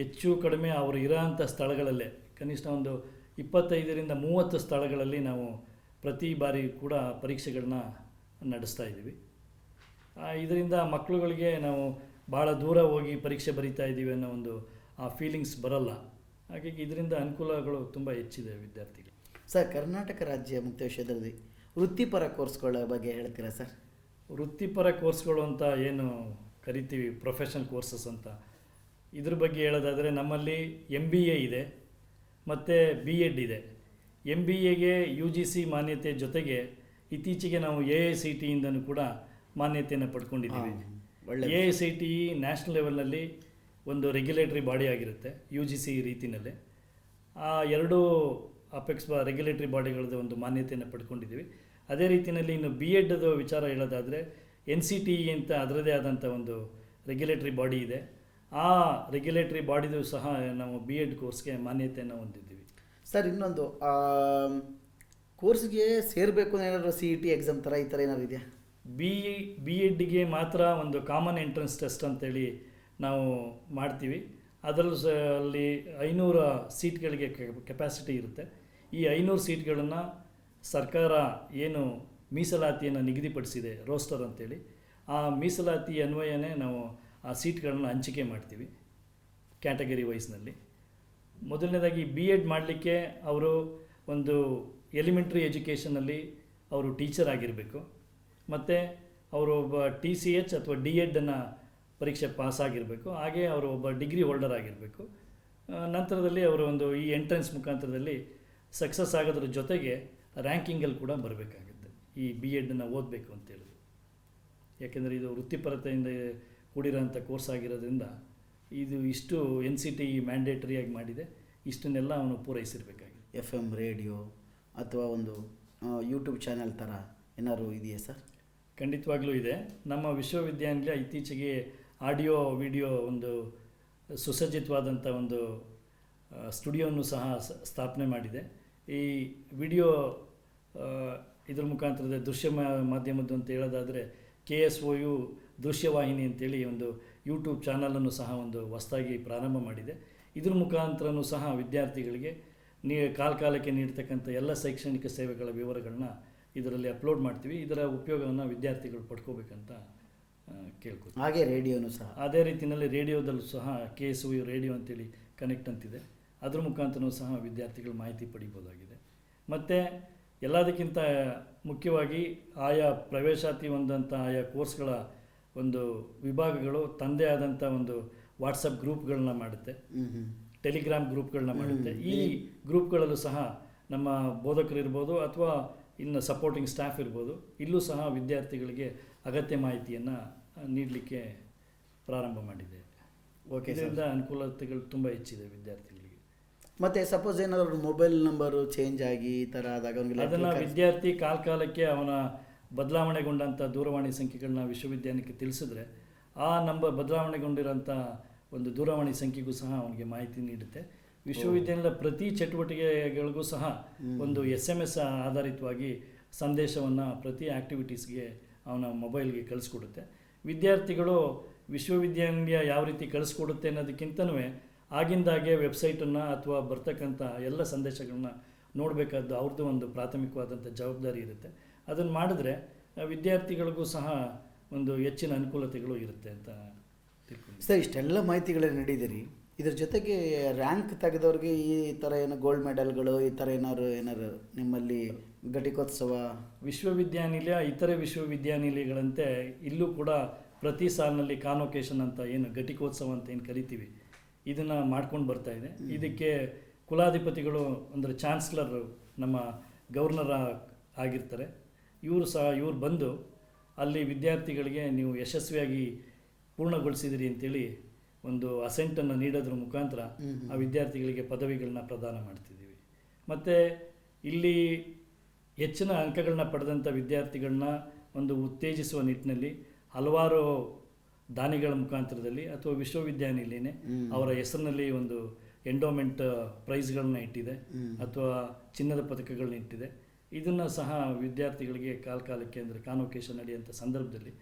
ಹೆಚ್ಚು ಕಡಿಮೆ ಅವರು ಇರೋಂಥ ಸ್ಥಳಗಳಲ್ಲೇ ಕನಿಷ್ಠ ಒಂದು 25ರಿಂದ 30 ಸ್ಥಳಗಳಲ್ಲಿ ನಾವು ಪ್ರತಿ ಬಾರಿ ಕೂಡ ಪರೀಕ್ಷೆಗಳನ್ನ ನಡೆಸ್ತಾ ಇದ್ದೀವಿ. ಇದರಿಂದ ಮಕ್ಕಳುಗಳಿಗೆ ನಾವು ಭಾಳ ದೂರ ಹೋಗಿ ಪರೀಕ್ಷೆ ಬರೀತಾ ಇದ್ದೀವಿ ಅನ್ನೋ ಒಂದು ಆ ಫೀಲಿಂಗ್ಸ್ ಬರಲ್ಲ. ಹಾಗಾಗಿ ಇದರಿಂದ ಅನುಕೂಲಗಳು ತುಂಬ ಹೆಚ್ಚಿದೆ ವಿದ್ಯಾರ್ಥಿಗಳು. ಸರ್ ಕರ್ನಾಟಕ ರಾಜ್ಯ ಮುಕ್ತ ವಿಶ್ವವಿದ್ಯಾಲಯದಲ್ಲಿ ವೃತ್ತಿಪರ ಕೋರ್ಸ್ಗಳ ಬಗ್ಗೆ ಹೇಳ್ತೀರಾ ಸರ್? ವೃತ್ತಿಪರ ಕೋರ್ಸ್ಗಳು ಅಂತ ಏನು ಕರಿತೀವಿ, ಪ್ರೊಫೆಷನಲ್ ಕೋರ್ಸಸ್ ಅಂತ, ಇದ್ರ ಬಗ್ಗೆ ಹೇಳೋದಾದರೆ ನಮ್ಮಲ್ಲಿ MBA ಇದೆ ಮತ್ತು BEd ಇದೆ. MBAಗೆ UGC ಮಾನ್ಯತೆ ಜೊತೆಗೆ ಇತ್ತೀಚೆಗೆ ನಾವು AICTEಯಿಂದನೂ ಕೂಡ ಮಾನ್ಯತೆಯನ್ನು ಪಡ್ಕೊಂಡಿದ್ದೀವಿ. AICTE ನ್ಯಾಷನಲ್ ಲೆವೆಲ್ನಲ್ಲಿ ಒಂದು ರೆಗ್ಯುಲೇಟರಿ ಬಾಡಿ ಆಗಿರುತ್ತೆ UGC ರೀತಿಯಲ್ಲೇ. ಆ ಎರಡೂ ಅಪೆಕ್ಸ್ ರೆಗ್ಯುಲೇಟರಿ ಬಾಡಿಗಳದ್ದು ಒಂದು ಮಾನ್ಯತೆಯನ್ನು ಪಡ್ಕೊಂಡಿದ್ದೀವಿ. ಅದೇ ರೀತಿಯಲ್ಲಿ ಇನ್ನು BEdದು ವಿಚಾರ ಹೇಳೋದಾದರೆ NCTE ಅಂತ ಅದರದೇ ಆದಂಥ ಒಂದು ರೆಗ್ಯುಲೇಟರಿ ಬಾಡಿ ಇದೆ. ಆ ರೆಗ್ಯುಲೇಟರಿ ಬಾಡಿದು ಸಹ ನಾವು BEd ಕೋರ್ಸ್ಗೆ ಮಾನ್ಯತೆಯನ್ನು ಹೊಂದಿದ್ದೀವಿ. ಸರ್ ಇನ್ನೊಂದು ಕೋರ್ಸ್ಗೆ ಸೇರಬೇಕು ಏನಾದರೂ CET ಎಕ್ಸಾಮ್ ಥರ ಈ ಥರ ಏನಾದ್ರು ಇದೆಯಾ? BEdಗೆ ಮಾತ್ರ ಒಂದು ಕಾಮನ್ ಎಂಟ್ರೆನ್ಸ್ ಟೆಸ್ಟ್ ಅಂತೇಳಿ ನಾವು ಮಾಡ್ತೀವಿ. ಅದರಲ್ಲೂ ಅಲ್ಲಿ 500 ಸೀಟ್ಗಳಿಗೆ ಕೆಪಾಸಿಟಿ ಇರುತ್ತೆ. ಈ 500 ಸೀಟ್ಗಳನ್ನು ಸರ್ಕಾರ ಏನು ಮೀಸಲಾತಿಯನ್ನು ನಿಗದಿಪಡಿಸಿದೆ ರೋಸ್ಟರ್ ಅಂತೇಳಿ, ಆ ಮೀಸಲಾತಿ ಅನ್ವಯನೇ ನಾವು ಆ ಸೀಟ್ಗಳನ್ನು ಹಂಚಿಕೆ ಮಾಡ್ತೀವಿ ಕ್ಯಾಟಗರಿ ವೈಸ್ನಲ್ಲಿ. ಮೊದಲನೇದಾಗಿ BEd ಮಾಡಲಿಕ್ಕೆ ಅವರು ಒಂದು ಎಲಿಮೆಂಟ್ರಿ ಎಜುಕೇಷನಲ್ಲಿ ಅವರು ಟೀಚರ್ ಆಗಿರಬೇಕು ಮತ್ತು ಅವರು ಒಬ್ಬ TCH ಅಥವಾ DEdನ್ನು ಪರೀಕ್ಷೆ ಪಾಸಾಗಿರಬೇಕು. ಹಾಗೆ ಅವರು ಒಬ್ಬ ಡಿಗ್ರಿ ಹೋಲ್ಡರ್ ಆಗಿರಬೇಕು. ನಂತರದಲ್ಲಿ ಅವರು ಒಂದು ಈ ಎಂಟ್ರೆನ್ಸ್ ಮುಖಾಂತರದಲ್ಲಿ ಸಕ್ಸಸ್ ಆಗೋದ್ರ ಜೊತೆಗೆ ರ್ಯಾಂಕಿಂಗಲ್ಲಿ ಕೂಡ ಬರಬೇಕಾಗುತ್ತೆ ಈ BEdನ್ನು ಓದಬೇಕು ಅಂತೇಳಿದ್ರು. ಯಾಕೆಂದರೆ ಇದು ವೃತ್ತಿಪರತೆಯಿಂದ ಕೂಡಿರೋಂಥ ಕೋರ್ಸ್ ಆಗಿರೋದ್ರಿಂದ ಇದು ಇಷ್ಟು NCTE ಮ್ಯಾಂಡೇಟರಿಯಾಗಿ ಮಾಡಿದೆ. ಇಷ್ಟನ್ನೆಲ್ಲ ಅವನು ಪೂರೈಸಿರಬೇಕಾಗಿದೆ. FM ರೇಡಿಯೋ ಅಥವಾ ಒಂದು ಯೂಟ್ಯೂಬ್ ಚಾನೆಲ್ ಥರ ಏನಾದ್ರು ಇದೆಯಾ ಸರ್? ಖಂಡಿತವಾಗ್ಲೂ ಇದೆ. ನಮ್ಮ ವಿಶ್ವವಿದ್ಯಾನಿಲಯ ಇತ್ತೀಚೆಗೆ ಆಡಿಯೋ ವಿಡಿಯೋ ಒಂದು ಸುಸಜ್ಜಿತವಾದಂಥ ಒಂದು ಸ್ಟುಡಿಯೋವನ್ನು ಸಹ ಸ್ಥಾಪನೆ ಮಾಡಿದೆ. ಈ ವಿಡಿಯೋ ಇದ್ರ ಮುಖಾಂತರದ ದೃಶ್ಯ ಮಾಧ್ಯಮದ್ದು ಅಂತ ಹೇಳೋದಾದರೆ KSOU ದೃಶ್ಯವಾಹಿನಿ ಅಂತೇಳಿ ಒಂದು ಯೂಟ್ಯೂಬ್ ಚಾನಲನ್ನು ಸಹ ಒಂದು ಹೊಸದಾಗಿ ಪ್ರಾರಂಭ ಮಾಡಿದೆ. ಇದ್ರ ಮುಖಾಂತರನೂ ಸಹ ವಿದ್ಯಾರ್ಥಿಗಳಿಗೆ ಕಾಲಕ್ಕೆ ನೀಡ್ತಕ್ಕಂಥ ಎಲ್ಲ ಶೈಕ್ಷಣಿಕ ಸೇವೆಗಳ ವಿವರಗಳನ್ನ ಇದರಲ್ಲಿ ಅಪ್ಲೋಡ್ ಮಾಡ್ತೀವಿ. ಇದರ ಉಪಯೋಗವನ್ನು ವಿದ್ಯಾರ್ಥಿಗಳು ಪಡ್ಕೋಬೇಕಂತ ಕೇಳ್ಕೊತೀವಿ. ಹಾಗೆ ರೇಡಿಯೋನು ಸಹ ಅದೇ ರೀತಿಯಲ್ಲಿ ರೇಡಿಯೋದಲ್ಲೂ ಸಹ KSOU ರೇಡಿಯೋ ಅಂತೇಳಿ ಕನೆಕ್ಟ್ ಅಂತಿದೆ. ಅದ್ರ ಮುಖಾಂತರನೂ ಸಹ ವಿದ್ಯಾರ್ಥಿಗಳು ಮಾಹಿತಿ ಪಡಿಬೋದಾಗಿದೆ. ಮತ್ತು ಎಲ್ಲದಕ್ಕಿಂತ ಮುಖ್ಯವಾಗಿ ಆಯಾ ಪ್ರವೇಶಾತಿ ಹೊಂದಂಥ ಆಯಾ ಕೋರ್ಸ್ಗಳ ಒಂದು ವಿಭಾಗಗಳು ತಂದೆ ಆದಂಥ ಒಂದು ವಾಟ್ಸಪ್ ಗ್ರೂಪ್ಗಳನ್ನ ಮಾಡುತ್ತೆ, ಟೆಲಿಗ್ರಾಮ್ ಗ್ರೂಪ್ಗಳನ್ನ ಮಾಡುತ್ತೆ. ಈ ಗ್ರೂಪ್ಗಳಲ್ಲೂ ಸಹ ನಮ್ಮ ಬೋಧಕರಿರ್ಬೋದು ಅಥವಾ ಇನ್ನು ಸಪೋರ್ಟಿಂಗ್ ಸ್ಟಾಫ್ ಇರ್ಬೋದು, ಇಲ್ಲೂ ಸಹ ವಿದ್ಯಾರ್ಥಿಗಳಿಗೆ ಅಗತ್ಯ ಮಾಹಿತಿಯನ್ನು ನೀಡಲಿಕ್ಕೆ ಪ್ರಾರಂಭ ಮಾಡಿದೆ. ಇದರಿಂದ ಅನುಕೂಲತೆಗಳು ತುಂಬ ಹೆಚ್ಚಿದೆ ವಿದ್ಯಾರ್ಥಿಗಳಿಗೆ. ಮತ್ತು ಸಪೋಸ್ ಏನಾದರೂ ಮೊಬೈಲ್ ನಂಬರು ಚೇಂಜ್ ಆಗಿ ಈ ಥರ ಆದಾಗ ಅದನ್ನು ವಿದ್ಯಾರ್ಥಿ ಕಾಲಕ್ಕೆ ಅವನ ಬದಲಾವಣೆಗೊಂಡಂಥ ದೂರವಾಣಿ ಸಂಖ್ಯೆಗಳನ್ನ ವಿಶ್ವವಿದ್ಯಾನಿಲಯಕ್ಕೆ ತಿಳಿಸಿದ್ರೆ ಆ ನಂಬರ್ ಬದಲಾವಣೆಗೊಂಡಿರೋಂಥ ಒಂದು ದೂರವಾಣಿ ಸಂಖ್ಯೆಗೂ ಸಹ ಅವನಿಗೆ ಮಾಹಿತಿ ನೀಡುತ್ತೆ. ವಿಶ್ವವಿದ್ಯಾನಿಲಯ ಪ್ರತಿ ಚಟುವಟಿಕೆಗಳಿಗೂ ಸಹ ಒಂದು SMS ಆಧಾರಿತವಾಗಿ ಸಂದೇಶವನ್ನು ಪ್ರತಿ ಆ್ಯಕ್ಟಿವಿಟೀಸ್ಗೆ ಅವನ ಮೊಬೈಲ್ಗೆ ಕಳಿಸ್ಕೊಡುತ್ತೆ. ವಿದ್ಯಾರ್ಥಿಗಳು ವಿಶ್ವವಿದ್ಯಾನಿಲಯ ಯಾವ ರೀತಿ ಕಳಿಸ್ಕೊಡುತ್ತೆ ಅನ್ನೋದಕ್ಕಿಂತನೂ ಆಗಿಂದಾಗೆ ವೆಬ್ಸೈಟನ್ನು ಅಥವಾ ಬರ್ತಕ್ಕಂಥ ಎಲ್ಲ ಸಂದೇಶಗಳನ್ನ ನೋಡಬೇಕಾದ್ದು ಅವ್ರದ್ದು ಒಂದು ಪ್ರಾಥಮಿಕವಾದಂಥ ಜವಾಬ್ದಾರಿ ಇರುತ್ತೆ. ಅದನ್ನು ಮಾಡಿದ್ರೆ ವಿದ್ಯಾರ್ಥಿಗಳಿಗೂ ಸಹ ಒಂದು ಹೆಚ್ಚಿನ ಅನುಕೂಲತೆಗಳು ಇರುತ್ತೆ ಅಂತ ತಿಳ್ಕೊಂಡು. ಸರ್, ಇಷ್ಟೆಲ್ಲ ಮಾಹಿತಿಗಳನ್ನ ನೀಡಿದಿರಿ. ಇದ್ರ ಜೊತೆಗೆ ರ್ಯಾಂಕ್ ತೆಗೆದವ್ರಿಗೆ ಈ ಥರ ಏನೋ ಗೋಲ್ಡ್ ಮೆಡಲ್ಗಳು ಈ ಥರ ಏನಾರು ನಿಮ್ಮಲ್ಲಿ ಘಟಿಕೋತ್ಸವ? ವಿಶ್ವವಿದ್ಯಾನಿಲಯ ಇತರೆ ವಿಶ್ವವಿದ್ಯಾನಿಲಯಗಳಂತೆ ಇಲ್ಲೂ ಕೂಡ ಪ್ರತಿ ಸಾಲಿನಲ್ಲಿ ಕಾನ್ವೊಕೇಶನ್ ಅಂತ ಏನು ಘಟಿಕೋತ್ಸವ ಅಂತ ಏನು ಕರಿತೀವಿ, ಇದನ್ನು ಮಾಡ್ಕೊಂಡು ಬರ್ತಾ ಇದೆ. ಇದಕ್ಕೆ ಕುಲಾಧಿಪತಿಗಳು ಅಂದರೆ ಚಾನ್ಸ್ಲರ್ ನಮ್ಮ ಗವರ್ನರ್ ಆಗಿರ್ತಾರೆ. ಇವರು ಬಂದು ಅಲ್ಲಿ ವಿದ್ಯಾರ್ಥಿಗಳಿಗೆ ನೀವು ಯಶಸ್ವಿಯಾಗಿ ಪೂರ್ಣಗೊಳಿಸಿದಿರಿ ಅಂತೇಳಿ ಒಂದು ಅಸೆಂಟನ್ನು ನೀಡೋದ್ರ ಮುಖಾಂತರ ಆ ವಿದ್ಯಾರ್ಥಿಗಳಿಗೆ ಪದವಿಗಳನ್ನ ಪ್ರದಾನ ಮಾಡ್ತಿದ್ದೀವಿ. ಮತ್ತು ಇಲ್ಲಿ ಹೆಚ್ಚಿನ ಅಂಕಗಳನ್ನ ಪಡೆದಂಥ ವಿದ್ಯಾರ್ಥಿಗಳನ್ನ ಒಂದು ಉತ್ತೇಜಿಸುವ ನಿಟ್ಟಿನಲ್ಲಿ ಹಲವಾರು ದಾನಿಗಳ ಮುಖಾಂತರದಲ್ಲಿ ಅಥವಾ ವಿಶ್ವವಿದ್ಯಾನಿಲಯನೇ ಅವರ ಹೆಸರಿನಲ್ಲಿ ಒಂದು ಎಂಡೋಮೆಂಟ್ ಪ್ರೈಸ್ಗಳನ್ನ ಇಟ್ಟಿದೆ ಅಥವಾ ಚಿನ್ನದ ಪದಕಗಳನ್ನ ಇಟ್ಟಿದೆ. ಇದನ್ನು ಸಹ ವಿದ್ಯಾರ್ಥಿಗಳಿಗೆ ಕಾಲಕ್ಕೆ ಅಂದರೆ ಕಾನ್ವೊಕೇಶನ್ ನಡೆಯುವಂಥ ಸಂದರ್ಭದಲ್ಲಿ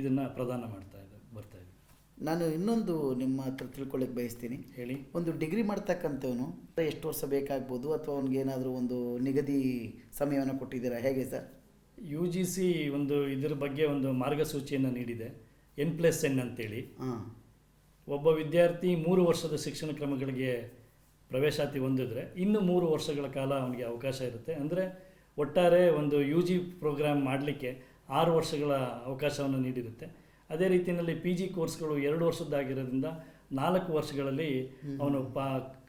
ಇದನ್ನು ಪ್ರದಾನ ಬರ್ತಾ ಇದೆ. ನಾನು ಇನ್ನೊಂದು ನಿಮ್ಮ ಹತ್ರ ತಿಳ್ಕೊಳ್ಳಿಕ್ಕೆ ಬಯಸ್ತೀನಿ. ಹೇಳಿ. ಒಂದು ಡಿಗ್ರಿ ಮಾಡ್ತಕ್ಕಂಥವನು ಎಷ್ಟು ವರ್ಷ ಬೇಕಾಗ್ಬೋದು ಅಥವಾ ಅವ್ನಿಗೇನಾದರೂ ಒಂದು ನಿಗದಿ ಸಮಯವನ್ನು ಕೊಟ್ಟಿದ್ದೀರಾ, ಹೇಗೆ ಸರ್? UGC ಒಂದು ಇದರ ಬಗ್ಗೆ ಒಂದು ಮಾರ್ಗಸೂಚಿಯನ್ನು ನೀಡಿದೆ, N+N ಅಂತೇಳಿ. ಒಬ್ಬ ವಿದ್ಯಾರ್ಥಿ 3 ವರ್ಷದ ಶಿಕ್ಷಣ ಕ್ರಮಗಳಿಗೆ ಪ್ರವೇಶಾತಿ ಹೊಂದಿದ್ರೆ ಇನ್ನು 3 ವರ್ಷಗಳ ಕಾಲ ಅವನಿಗೆ ಅವಕಾಶ ಇರುತ್ತೆ. ಅಂದರೆ ಒಟ್ಟಾರೆ ಒಂದು UG ಪ್ರೋಗ್ರಾಮ್ ಮಾಡಲಿಕ್ಕೆ 6 ವರ್ಷಗಳ ಅವಕಾಶವನ್ನು ನೀಡಿರುತ್ತೆ. ಅದೇ ರೀತಿಯಲ್ಲಿ PG ಕೋರ್ಸ್ಗಳು 2 ವರ್ಷದ್ದಾಗಿರೋದ್ರಿಂದ 4 ವರ್ಷಗಳಲ್ಲಿ ಅವನು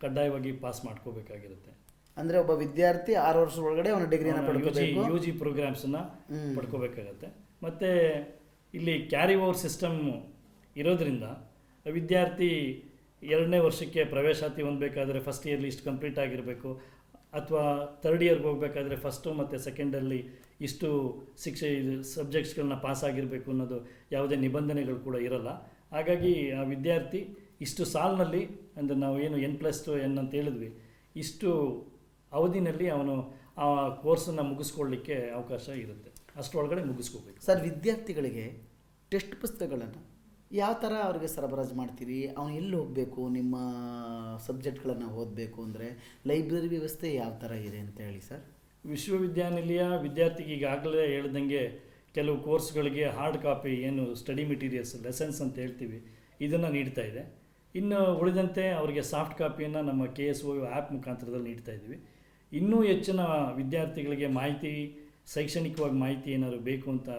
ಕಡ್ಡಾಯವಾಗಿ ಪಾಸ್ ಮಾಡ್ಕೋಬೇಕಾಗಿರುತ್ತೆ. ಅಂದರೆ ಒಬ್ಬ ವಿದ್ಯಾರ್ಥಿ 6 ವರ್ಷದ ಒಳಗಡೆ ಅವನ ಡಿಗ್ರಿನ ಪಡ್ಕೋಬೇಕು, UG ಪ್ರೋಗ್ರಾಮ್ಸನ್ನು ಪಡ್ಕೋಬೇಕಾಗತ್ತೆ. ಮತ್ತು ಇಲ್ಲಿ ಕ್ಯಾರಿ ಓವರ್ ಸಿಸ್ಟಮ್ ಇರೋದ್ರಿಂದ ವಿದ್ಯಾರ್ಥಿ 2ನೇ ವರ್ಷಕ್ಕೆ ಪ್ರವೇಶಾತಿ ಹೊಂದಬೇಕಾದ್ರೆ ಫಸ್ಟ್ ಇಯರ್ಲಿ ಇಷ್ಟು ಕಂಪ್ಲೀಟ್ ಆಗಿರಬೇಕು, ಅಥವಾ 3rd ಇಯರ್ಗೆ ಹೋಗಬೇಕಾದ್ರೆ ಫಸ್ಟು ಮತ್ತು ಸೆಕೆಂಡಲ್ಲಿ ಇಷ್ಟು ಸಬ್ಜೆಕ್ಟ್ಸ್ಗಳನ್ನ ಪಾಸ್ ಆಗಿರಬೇಕು ಅನ್ನೋದು ಯಾವುದೇ ನಿಬಂಧನೆಗಳು ಕೂಡ ಇರಲ್ಲ. ಹಾಗಾಗಿ ಆ ವಿದ್ಯಾರ್ಥಿ ಇಷ್ಟು ಸಾಲಿನಲ್ಲಿ ಅಂದರೆ ನಾವು ಏನು N+N ಅಂತ ಹೇಳಿದ್ವಿ, ಇಷ್ಟು ಅವಧಿನಲ್ಲಿ ಅವನು ಆ ಕೋರ್ಸನ್ನು ಮುಗಿಸ್ಕೊಳ್ಳಿಕ್ಕೆ ಅವಕಾಶ ಇರುತ್ತೆ. ಅಷ್ಟರೊಳಗಡೆ ಮುಗಿಸ್ಕೋಬೇಕು. ಸರ್, ವಿದ್ಯಾರ್ಥಿಗಳಿಗೆ ಟೆಕ್ಸ್ಟ್ ಪುಸ್ತಕಗಳನ್ನು ಯಾವ ಥರ ಅವ್ರಿಗೆ ಸರಬರಾಜು ಮಾಡ್ತೀರಿ? ಅವನು ಎಲ್ಲಿ ಹೋಗಬೇಕು? ನಿಮ್ಮ ಸಬ್ಜೆಕ್ಟ್ಗಳನ್ನು ಓದಬೇಕು ಅಂದರೆ ಲೈಬ್ರರಿ ವ್ಯವಸ್ಥೆ ಯಾವ ಥರ ಇದೆ ಅಂತ ಹೇಳಿ ಸರ್. ವಿಶ್ವವಿದ್ಯಾನಿಲಯ ವಿದ್ಯಾರ್ಥಿಗೆ ಈಗಾಗಲೇ ಹೇಳ್ದಂಗೆ ಕೆಲವು ಕೋರ್ಸ್ಗಳಿಗೆ ಹಾರ್ಡ್ ಕಾಪಿ ಏನು ಸ್ಟಡಿ ಮೆಟೀರಿಯಲ್ಸ್ ಲೆಸನ್ಸ್ ಅಂತ ಹೇಳ್ತೀವಿ ಇದನ್ನು ನೀಡ್ತಾ ಇದೆ. ಇನ್ನು ಉಳಿದಂತೆ ಅವರಿಗೆ ಸಾಫ್ಟ್ ಕಾಪಿಯನ್ನು ನಮ್ಮ KSOU ಆ್ಯಪ್ ಮುಖಾಂತರದಲ್ಲಿ ನೀಡ್ತಾ ಇದ್ದೀವಿ. ಇನ್ನೂ ಹೆಚ್ಚಿನ ವಿದ್ಯಾರ್ಥಿಗಳಿಗೆ ಮಾಹಿತಿ, ಶೈಕ್ಷಣಿಕವಾಗಿ ಮಾಹಿತಿ ಏನಾದರೂ ಬೇಕು ಅಂತ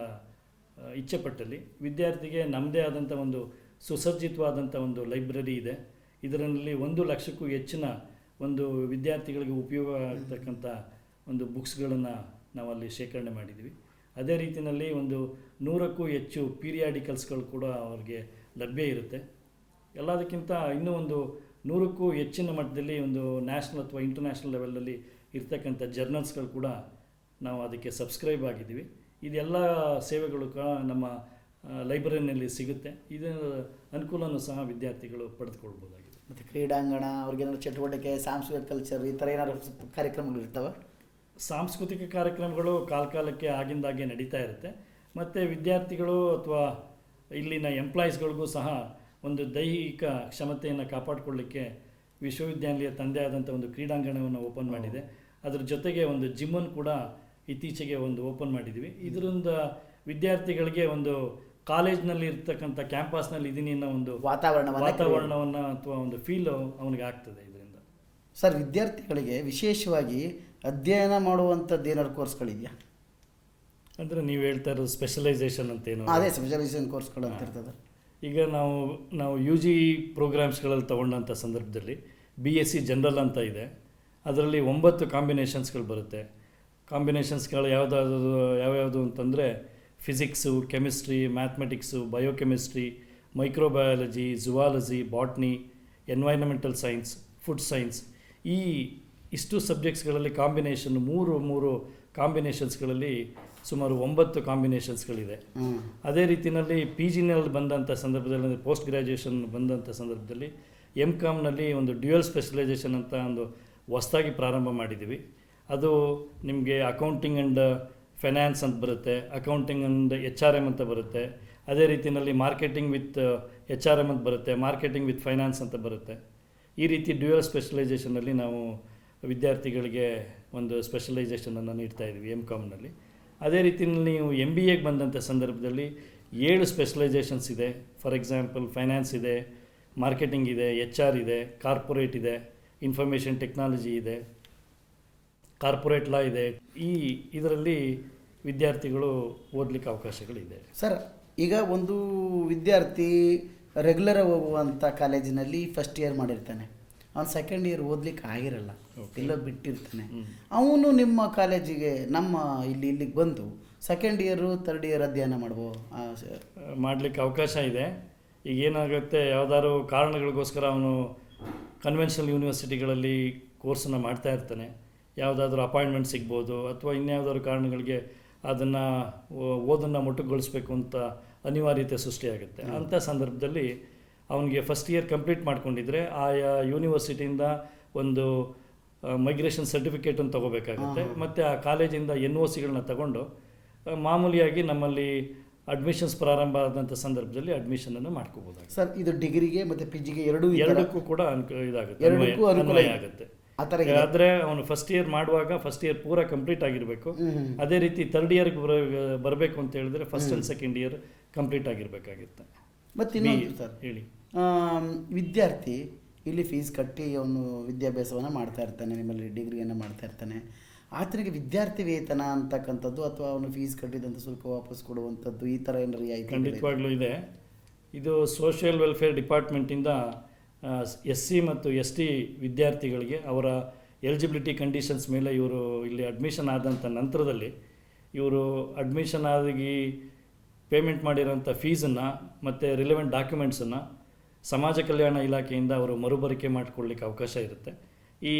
ಇಚ್ಛೆಪಟ್ಟಲ್ಲಿ ವಿದ್ಯಾರ್ಥಿಗೆ ನಮ್ಮದೇ ಆದಂಥ ಒಂದು ಸುಸಜ್ಜಿತವಾದಂಥ ಒಂದು ಲೈಬ್ರರಿ ಇದೆ. ಇದರಲ್ಲಿ 1 ಲಕ್ಷಕ್ಕೂ ಹೆಚ್ಚಿನ ಒಂದು ವಿದ್ಯಾರ್ಥಿಗಳಿಗೆ ಉಪಯೋಗ ಆಗ್ತಕ್ಕಂಥ ಒಂದು ಬುಕ್ಸ್ಗಳನ್ನು ನಾವಲ್ಲಿ ಶೇಖರಣೆ ಮಾಡಿದ್ದೀವಿ. ಅದೇ ರೀತಿಯಲ್ಲಿ ಒಂದು 100ಕ್ಕೂ ಹೆಚ್ಚು ಪೀರಿಯಾಡಿಕಲ್ಸ್ಗಳು ಕೂಡ ಅವ್ರಿಗೆ ಲಭ್ಯ ಇರುತ್ತೆ. ಎಲ್ಲದಕ್ಕಿಂತ ಇನ್ನೂ ಒಂದು 100ಕ್ಕೂ ಹೆಚ್ಚಿನ ಮಟ್ಟದಲ್ಲಿ ಒಂದು ನ್ಯಾಷನಲ್ ಅಥವಾ ಇಂಟರ್ನ್ಯಾಷನಲ್ ಲೆವೆಲಲ್ಲಿ ಇರ್ತಕ್ಕಂಥ ಜರ್ನಲ್ಸ್ಗಳು ಕೂಡ ನಾವು ಅದಕ್ಕೆ ಸಬ್ಸ್ಕ್ರೈಬ್ ಆಗಿದ್ದೀವಿ. ಇದೆಲ್ಲ ಸೇವೆಗಳು ನಮ್ಮ ಲೈಬ್ರರಿನಲ್ಲಿ ಸಿಗುತ್ತೆ. ಇದರ ಅನುಕೂಲನೂ ಸಹ ವಿದ್ಯಾರ್ಥಿಗಳು ಪಡೆದುಕೊಳ್ಬೋದಾಗಿದೆ. ಮತ್ತು ಕ್ರೀಡಾಂಗಣ, ಅವ್ರಿಗೇನಾದ್ರು ಚಟುವಟಿಕೆ, ಸಾಂಸ್ಕೃತಿಕ ಕಲ್ಚರ್ ಈ ಥರ ಏನಾದ್ರು ಕಾರ್ಯಕ್ರಮಗಳು ಇರ್ತವೆ? ಸಾಂಸ್ಕೃತಿಕ ಕಾರ್ಯಕ್ರಮಗಳು ಕಾಲಕ್ಕೆ ಆಗಿಂದಾಗೆ ನಡೀತಾ ಇರುತ್ತೆ. ಮತ್ತು ವಿದ್ಯಾರ್ಥಿಗಳು ಅಥವಾ ಇಲ್ಲಿನ ಎಂಪ್ಲಾಯೀಸ್ಗಳಿಗೂ ಸಹ ಒಂದು ದೈಹಿಕ ಕ್ಷಮತೆಯನ್ನು ಕಾಪಾಡಿಕೊಳ್ಳಿಕ್ಕೆ ವಿಶ್ವವಿದ್ಯಾನಿಲಯ ತಂದೆ ಆದಂಥ ಒಂದು ಕ್ರೀಡಾಂಗಣವನ್ನು ಓಪನ್ ಮಾಡಿದೆ. ಅದ್ರ ಜೊತೆಗೆ ಒಂದು ಜಿಮ್ಮನ್ನು ಕೂಡ ಇತ್ತೀಚೆಗೆ ಒಂದು ಓಪನ್ ಮಾಡಿದ್ದೀವಿ. ಇದರಿಂದ ವಿದ್ಯಾರ್ಥಿಗಳಿಗೆ ಒಂದು ಕಾಲೇಜ್ನಲ್ಲಿ ಇರ್ತಕ್ಕಂಥ ಕ್ಯಾಂಪಸ್ನಲ್ಲಿ ಇದೀನಿ ಅನ್ನೋ ಒಂದು ವಾತಾವರಣವನ್ನು ಅಥವಾ ಒಂದು ಫೀಲ್ ಅವನಿಗೆ ಆಗ್ತದೆ ಇದರಿಂದ. ಸರ್, ವಿದ್ಯಾರ್ಥಿಗಳಿಗೆ ವಿಶೇಷವಾಗಿ ಅಧ್ಯಯನ ಮಾಡುವಂಥದ್ದು ಏನಾದ್ರು ಕೋರ್ಸ್ಗಳಿದೆಯಾ? ಅಂದರೆ ನೀವು ಹೇಳ್ತಾ ಇರೋದು ಸ್ಪೆಷಲೈಸೇಷನ್ ಅಂತೇನು? ಅದೇ ಸ್ಪೆಷಲೈಸೇಷನ್ ಕೋರ್ಸ್ಗಳು ಅಂತ ಇರ್ತದೆ. ಈಗ ನಾವು ಯು ಜಿ ಪ್ರೋಗ್ರಾಮ್ಸ್ಗಳಲ್ಲಿ ತೊಗೊಂಡಂಥ ಸಂದರ್ಭದಲ್ಲಿ BSc ಜನರಲ್ ಅಂತ ಇದೆ. ಅದರಲ್ಲಿ 9 ಕಾಂಬಿನೇಷನ್ಸ್ಗಳು ಬರುತ್ತೆ. ಕಾಂಬಿನೇಷನ್ಸ್ಗಳು ಯಾವ್ಯಾವುದು ಅಂತಂದರೆ physics, chemistry, mathematics, biochemistry, microbiology, zoology, botany, environmental science, food science. ಇಷ್ಟು ಸಬ್ಜೆಕ್ಟ್ಸ್ಗಳಲ್ಲಿ ಕಾಂಬಿನೇಷನ್ ಮೂರು ಕಾಂಬಿನೇಷನ್ಸ್ಗಳಲ್ಲಿ ಸುಮಾರು 9 ಕಾಂಬಿನೇಷನ್ಸ್ಗಳಿದೆ. ಅದೇ ರೀತಿಯಲ್ಲಿ PGನಲ್ಲಿ ಬಂದಂಥ ಸಂದರ್ಭದಲ್ಲಿ, ಪೋಸ್ಟ್ ಗ್ರ್ಯಾಜುಯೇಷನ್ ಬಂದಂಥ ಸಂದರ್ಭದಲ್ಲಿ MCOMನಲ್ಲಿ ಒಂದು ಡ್ಯುಯಲ್ ಸ್ಪೆಷಲೈಸೇಷನ್ ಅಂತ ಒಂದು ಹೊಸದಾಗಿ ಪ್ರಾರಂಭ ಮಾಡಿದ್ದೀವಿ. ಅದು ನಿಮಗೆ ಅಕೌಂಟಿಂಗ್ ಆ್ಯಂಡ್ ಫೈನಾನ್ಸ್ ಅಂತ ಬರುತ್ತೆ, ಅಕೌಂಟಿಂಗ್ ಆ್ಯಂಡ್ HRM ಅಂತ ಬರುತ್ತೆ. ಅದೇ ರೀತಿಯಲ್ಲಿ ಮಾರ್ಕೆಟಿಂಗ್ ವಿತ್ HRM ಅಂತ ಬರುತ್ತೆ, ಮಾರ್ಕೆಟಿಂಗ್ ವಿತ್ ಫೈನಾನ್ಸ್ ಅಂತ ಬರುತ್ತೆ. ಈ ರೀತಿ ಡ್ಯುಯಲ್ ಸ್ಪೆಷಲೈಸೇಷನಲ್ಲಿ ನಾವು ವಿದ್ಯಾರ್ಥಿಗಳಿಗೆ ಒಂದು ಸ್ಪೆಷಲೈಸೇಷನನ್ನು ನೀಡ್ತಾ ಇದ್ದೀವಿ MCOMನಲ್ಲಿ. ಅದೇ ರೀತಿಯಲ್ಲಿ ನೀವು MBAಗೆ ಬಂದಂಥ ಸಂದರ್ಭದಲ್ಲಿ 7 ಸ್ಪೆಷಲೈಸೇಷನ್ಸ್ ಇದೆ. ಫಾರ್ ಎಕ್ಸಾಂಪಲ್ ಫೈನಾನ್ಸ್ ಇದೆ, ಮಾರ್ಕೆಟಿಂಗ್ ಇದೆ, HR ಇದೆ, ಕಾರ್ಪೊರೇಟ್ ಇದೆ, ಇನ್ಫಾರ್ಮೇಷನ್ ಟೆಕ್ನಾಲಜಿ ಇದೆ, ಕಾರ್ಪೊರೇಟ್ ಲಾ ಇದೆ. ಇದರಲ್ಲಿ ವಿದ್ಯಾರ್ಥಿಗಳು ಓದಲಿಕ್ಕೆ ಅವಕಾಶಗಳಿದೆ. ಸರ್, ಈಗ ಒಂದು ವಿದ್ಯಾರ್ಥಿ ರೆಗ್ಯುಲರ್ ಹೋಗುವಂಥ ಕಾಲೇಜಿನಲ್ಲಿ ಫಸ್ಟ್ ಇಯರ್ ಮಾಡಿರ್ತಾನೆ, ಅವ್ನು ಸೆಕೆಂಡ್ ಇಯರ್ ಓದಲಿಕ್ಕೆ ಆಗಿರಲ್ಲ, ಎಲ್ಲೋ ಬಿಟ್ಟಿರ್ತಾನೆ. ಅವನು ನಿಮ್ಮ ಕಾಲೇಜಿಗೆ ಇಲ್ಲಿಗೆ ಬಂದು ಸೆಕೆಂಡ್ ಇಯರು ಥರ್ಡ್ ಇಯರ್ ಅಧ್ಯಯನ ಮಾಡಲಿಕ್ಕೆ ಅವಕಾಶ ಇದೆ. ಈಗ ಏನಾಗುತ್ತೆ, ಯಾವುದಾದ್ರು ಕಾರಣಗಳಿಗೋಸ್ಕರ ಅವನು ಕನ್ವೆನ್ಷನಲ್ ಯೂನಿವರ್ಸಿಟಿಗಳಲ್ಲಿ ಕೋರ್ಸನ್ನು ಮಾಡ್ತಾ ಇರ್ತಾನೆ. ಯಾವುದಾದ್ರೂ ಅಪಾಯಿಂಟ್ಮೆಂಟ್ ಸಿಗ್ಬೋದು ಅಥವಾ ಇನ್ಯಾವುದಾದ್ರು ಕಾರಣಗಳಿಗೆ ಅದನ್ನು ಓದನ್ನು ಮೊಟಕುಗೊಳಿಸ್ಬೇಕು ಅಂತ ಅನಿವಾರ್ಯತೆ ಸೃಷ್ಟಿಯಾಗುತ್ತೆ. ಅಂಥ ಸಂದರ್ಭದಲ್ಲಿ ಅವನಿಗೆ ಫಸ್ಟ್ ಇಯರ್ ಕಂಪ್ಲೀಟ್ ಮಾಡ್ಕೊಂಡಿದ್ರೆ ಆಯಾ ಯೂನಿವರ್ಸಿಟಿಯಿಂದ ಒಂದು ಮೈಗ್ರೇಷನ್ ಸರ್ಟಿಫಿಕೇಟನ್ನು ತೊಗೋಬೇಕಾಗುತ್ತೆ. ಮತ್ತು ಆ ಕಾಲೇಜಿಂದ NOCಗಳನ್ನ ತಗೊಂಡು ಮಾಮೂಲಿಯಾಗಿ ನಮ್ಮಲ್ಲಿ ಅಡ್ಮಿಷನ್ಸ್ ಪ್ರಾರಂಭ ಆದಂಥ ಸಂದರ್ಭದಲ್ಲಿ ಅಡ್ಮಿಷನನ್ನು ಮಾಡ್ಕೋಬೋದಾಗುತ್ತೆ. ಸರ್, ಇದು ಡಿಗ್ರಿಗೆ ಮತ್ತು PGಗೆ ಎರಡಕ್ಕೂ ಕೂಡ ಅನ್ವಯ ಆಗುತ್ತೆ. ಆದರೆ ಅವನು ಫಸ್ಟ್ ಇಯರ್ ಮಾಡುವಾಗ ಫಸ್ಟ್ ಇಯರ್ ಪೂರ ಕಂಪ್ಲೀಟ್ ಆಗಿರಬೇಕು. ಅದೇ ರೀತಿ ಥರ್ಡ್ ಇಯರ್ಗೆ ಬರಬೇಕು ಅಂತ ಹೇಳಿದ್ರೆ first and second year complete ಆಗಿರಬೇಕಾಗುತ್ತೆ. ಮತ್ತು ಇನ್ನೊಂದು ಸರ್, ಹೇಳಿ, ವಿದ್ಯಾರ್ಥಿ ಇಲ್ಲಿ ಫೀಸ್ ಕಟ್ಟಿ ಅವನು ವಿದ್ಯಾಭ್ಯಾಸವನ್ನು ಮಾಡ್ತಾ ಇರ್ತಾನೆ, ನಿಮ್ಮಲ್ಲಿ ಡಿಗ್ರಿಯನ್ನು ಮಾಡ್ತಾ ಇರ್ತಾನೆ. ಆತನಿಗೆ ವಿದ್ಯಾರ್ಥಿ ವೇತನ ಅಂತಕ್ಕಂಥದ್ದು ಅಥವಾ ಅವನು ಫೀಸ್ ಕಟ್ಟಿದಂಥ ಶುಲ್ಕ ವಾಪಸ್ ಕೊಡುವಂಥದ್ದು ಈ ಥರ ಏನಾರು ರಿಯಾಯಿತಿ? ಖಂಡಿತವಾಗ್ಲೂ ಇದೆ. ಇದು ಸೋಷಿಯಲ್ ವೆಲ್ಫೇರ್ ಡಿಪಾರ್ಟ್ಮೆಂಟಿಂದ SC ಮತ್ತು ST ವಿದ್ಯಾರ್ಥಿಗಳಿಗೆ ಅವರ ಎಲಿಜಿಬಿಲಿಟಿ ಕಂಡೀಷನ್ಸ್ ಮೇಲೆ ಇವರು ಇಲ್ಲಿ ಅಡ್ಮಿಷನ್ ಆದಂಥ ನಂತರದಲ್ಲಿ ಇವರು ಅಡ್ಮಿಷನ್ ಆಗಿ ಪೇಮೆಂಟ್ ಮಾಡಿರೋಂಥ ಫೀಸನ್ನು ಮತ್ತು ರಿಲೆವೆಂಟ್ ಡಾಕ್ಯುಮೆಂಟ್ಸನ್ನು ಸಮಾಜ ಕಲ್ಯಾಣ ಇಲಾಖೆಯಿಂದ ಅವರು ಮರುಬರಿಕೆ ಮಾಡಿಕೊಳ್ಳಿಕ್ಕೆ ಅವಕಾಶ ಇರುತ್ತೆ. ಈ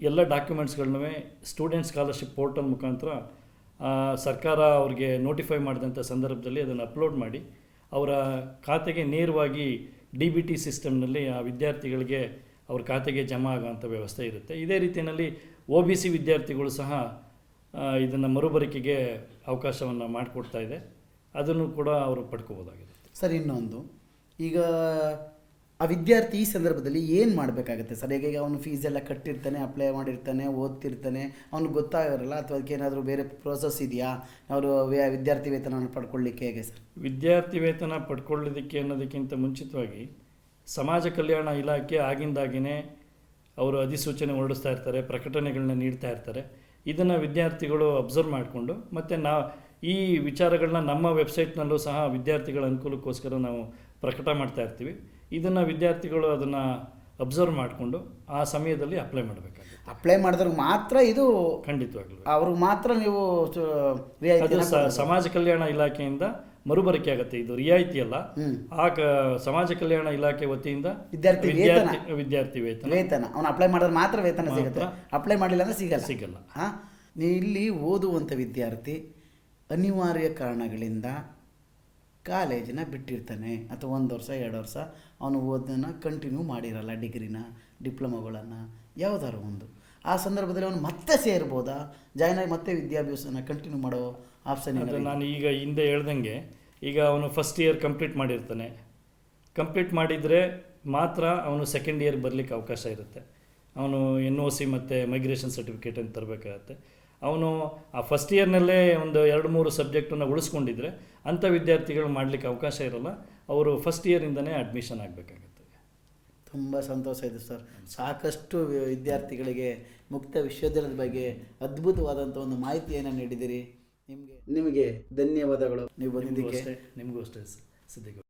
ಎಲ್ಲ ಡಾಕ್ಯುಮೆಂಟ್ಸ್ಗಳನ್ನೂ ಸ್ಟೂಡೆಂಟ್ ಸ್ಕಾಲರ್ಶಿಪ್ ಪೋರ್ಟಲ್ ಮುಖಾಂತರ ಸರ್ಕಾರ ಅವ್ರಿಗೆ ನೋಟಿಫೈ ಮಾಡಿದಂಥ ಸಂದರ್ಭದಲ್ಲಿ ಅದನ್ನು ಅಪ್ಲೋಡ್ ಮಾಡಿ ಅವರ ಖಾತೆಗೆ ನೇರವಾಗಿ DBT ಸಿಸ್ಟಮ್ನಲ್ಲಿ ಆ ವಿದ್ಯಾರ್ಥಿಗಳಿಗೆ ಅವ್ರ ಖಾತೆಗೆ ಜಮಾ ಆಗೋಂಥ ವ್ಯವಸ್ಥೆ ಇರುತ್ತೆ. ಇದೇ ರೀತಿಯಲ್ಲಿ OBC ವಿದ್ಯಾರ್ಥಿಗಳು ಸಹ ಇದನ್ನು ಮರುಬರಿಕೆಗೆ ಅವಕಾಶವನ್ನು ಮಾಡಿಕೊಡ್ತಾ ಇದೆ. ಅದನ್ನು ಕೂಡ ಅವರು ಪಡ್ಕೋಬೋದಾಗಿದೆ. ಸರ್, ಇನ್ನೊಂದು, ಈಗ ಆ ವಿದ್ಯಾರ್ಥಿ ಈ ಸಂದರ್ಭದಲ್ಲಿ ಏನು ಮಾಡಬೇಕಾಗತ್ತೆ ಸರ್? ಈಗ ಅವನು ಫೀಸ್ ಎಲ್ಲ ಕಟ್ಟಿರ್ತಾನೆ, ಅಪ್ಲೈ ಮಾಡಿರ್ತಾನೆ, ಓದ್ತಿರ್ತಾನೆ, ಅವ್ನಿಗೆ ಗೊತ್ತಾಗಿರಲ್ಲ ಅಥವಾ ಅದಕ್ಕೆ ಏನಾದರೂ ಬೇರೆ ಪ್ರೋಸೆಸ್ ಇದೆಯಾ ಅವರು ವಿದ್ಯಾರ್ಥಿ ವೇತನ ಪಡ್ಕೊಳ್ಳಿಕ್ಕೆ? ಹೇಗೆ ಸರ್? ವಿದ್ಯಾರ್ಥಿ ವೇತನ ಪಡ್ಕೊಳ್ಳೋದಕ್ಕೆ ಅನ್ನೋದಕ್ಕಿಂತ ಮುಂಚಿತವಾಗಿ ಸಮಾಜ ಕಲ್ಯಾಣ ಇಲಾಖೆ ಆಗಿಂದಾಗಿಯೇ ಅವರು ಅಧಿಸೂಚನೆ ಹೊರಡಿಸ್ತಾ ಇರ್ತಾರೆ, ಪ್ರಕಟಣೆಗಳನ್ನ ನೀಡ್ತಾ ಇರ್ತಾರೆ. ಇದನ್ನು ವಿದ್ಯಾರ್ಥಿಗಳು ಅಬ್ಸರ್ವ್ ಮಾಡಿಕೊಂಡು ಮತ್ತು ಈ ವಿಚಾರಗಳನ್ನ ನಮ್ಮ ವೆಬ್ಸೈಟ್ನಲ್ಲೂ ಸಹ ವಿದ್ಯಾರ್ಥಿಗಳ ಅನುಕೂಲಕ್ಕೋಸ್ಕರ ನಾವು ಪ್ರಕಟ ಮಾಡ್ತಾ ಇರ್ತೀವಿ. ಇದನ್ನು ವಿದ್ಯಾರ್ಥಿಗಳು ಅದನ್ನು ಅಬ್ಸರ್ವ್ ಮಾಡಿಕೊಂಡು ಆ ಸಮಯದಲ್ಲಿ ಅಪ್ಲೈ ಮಾಡಬೇಕಾಗುತ್ತೆ. ಅಪ್ಲೈ ಮಾಡಿದ್ರೆ ಮಾತ್ರ ಇದು ಖಂಡಿತವಾಗ್ಲೂ ಅವ್ರಿಗೆ ಮಾತ್ರ ನೀವು ಅದು ಸಮಾಜ ಕಲ್ಯಾಣ ಇಲಾಖೆಯಿಂದ ಮರುಬಳಕೆ ಆಗುತ್ತೆ, ಇದು ರಿಯಾಯಿತಿ ಅಲ್ಲ. ಸಮಾಜ ಕಲ್ಯಾಣ ಇಲಾಖೆ ವತಿಯಿಂದ ವಿದ್ಯಾರ್ಥಿ ವೇತನ ಅವನು ಅಪ್ಲೈ ಮಾಡಿದ್ರೆ ಮಾತ್ರ ವೇತನ ಸಿಗುತ್ತೆ, ಅಪ್ಲೈ ಮಾಡಿಲ್ಲ ಅಂದ್ರೆ ಸಿಗಲ್ಲ. ನೀ ಇಲ್ಲಿ ಓದುವಂಥ ವಿದ್ಯಾರ್ಥಿ ಅನಿವಾರ್ಯ ಕಾರಣಗಳಿಂದ ಕಾಲೇಜಿನ ಬಿಟ್ಟಿರ್ತಾನೆ ಅಥವಾ 1 ವರ್ಷ 2 ವರ್ಷ ಅವನು ಓದನ್ನ ಕಂಟಿನ್ಯೂ ಮಾಡಿರಲ್ಲ, ಡಿಗ್ರಿನ ಡಿಪ್ಲೊಮೊಗಳನ್ನು ಯಾವುದಾದ್ರು ಒಂದು, ಆ ಸಂದರ್ಭದಲ್ಲಿ ಅವನು ಮತ್ತೆ ಸೇರ್ಬೋದಾ, ಜಾಯ್ನ್ ಆಗಿ ಮತ್ತೆ ವಿದ್ಯಾಭ್ಯಾಸನ ಕಂಟಿನ್ಯೂ ಮಾಡೋ ಆಪ್ಷನ್ ಇದೆ? ನಾನು ಈಗ ಹಿಂದೆ ಹೇಳ್ದಂಗೆ, ಈಗ ಅವನು ಫಸ್ಟ್ ಇಯರ್ ಕಂಪ್ಲೀಟ್ ಮಾಡಿರ್ತಾನೆ, ಕಂಪ್ಲೀಟ್ ಮಾಡಿದರೆ ಮಾತ್ರ ಅವನು ಸೆಕೆಂಡ್ ಇಯರ್ ಬರಲಿಕ್ಕೆ ಅವಕಾಶ ಇರುತ್ತೆ. ಅವನು NOC ಮತ್ತು ಮೈಗ್ರೇಷನ್ ಸರ್ಟಿಫಿಕೇಟ್ ಅಂತ ತರಬೇಕಾಗತ್ತೆ. ಅವನು ಆ ಫಸ್ಟ್ ಇಯರ್ನಲ್ಲೇ ಒಂದು 2-3 ಸಬ್ಜೆಕ್ಟನ್ನು ಉಳಿಸ್ಕೊಂಡಿದ್ರೆ ಅಂಥ ವಿದ್ಯಾರ್ಥಿಗಳು ಮಾಡಲಿಕ್ಕೆ ಅವಕಾಶ ಇರೋಲ್ಲ, ಅವರು ಫಸ್ಟ್ ಇಯರಿಂದನೇ ಅಡ್ಮಿಷನ್ ಆಗಬೇಕಾಗುತ್ತೆ. ತುಂಬ ಸಂತೋಷ ಇದೆ ಸರ್. ಸಾಕಷ್ಟು ವಿದ್ಯಾರ್ಥಿಗಳಿಗೆ ಮುಕ್ತ ವಿಶ್ವವಿದ್ಯಾಲಯದ ಬಗ್ಗೆ ಅದ್ಭುತವಾದಂಥ ಒಂದು ಮಾಹಿತಿಯನ್ನು ನೀಡಿದಿರಿ. ನಿಮಗೆ ಧನ್ಯವಾದಗಳು. ನೀವು ಬಂದಿದ್ದಕ್ಕೆ ನಿಮಗೂ ಅಷ್ಟೇ ಸಿದ್ದಿಗೆ.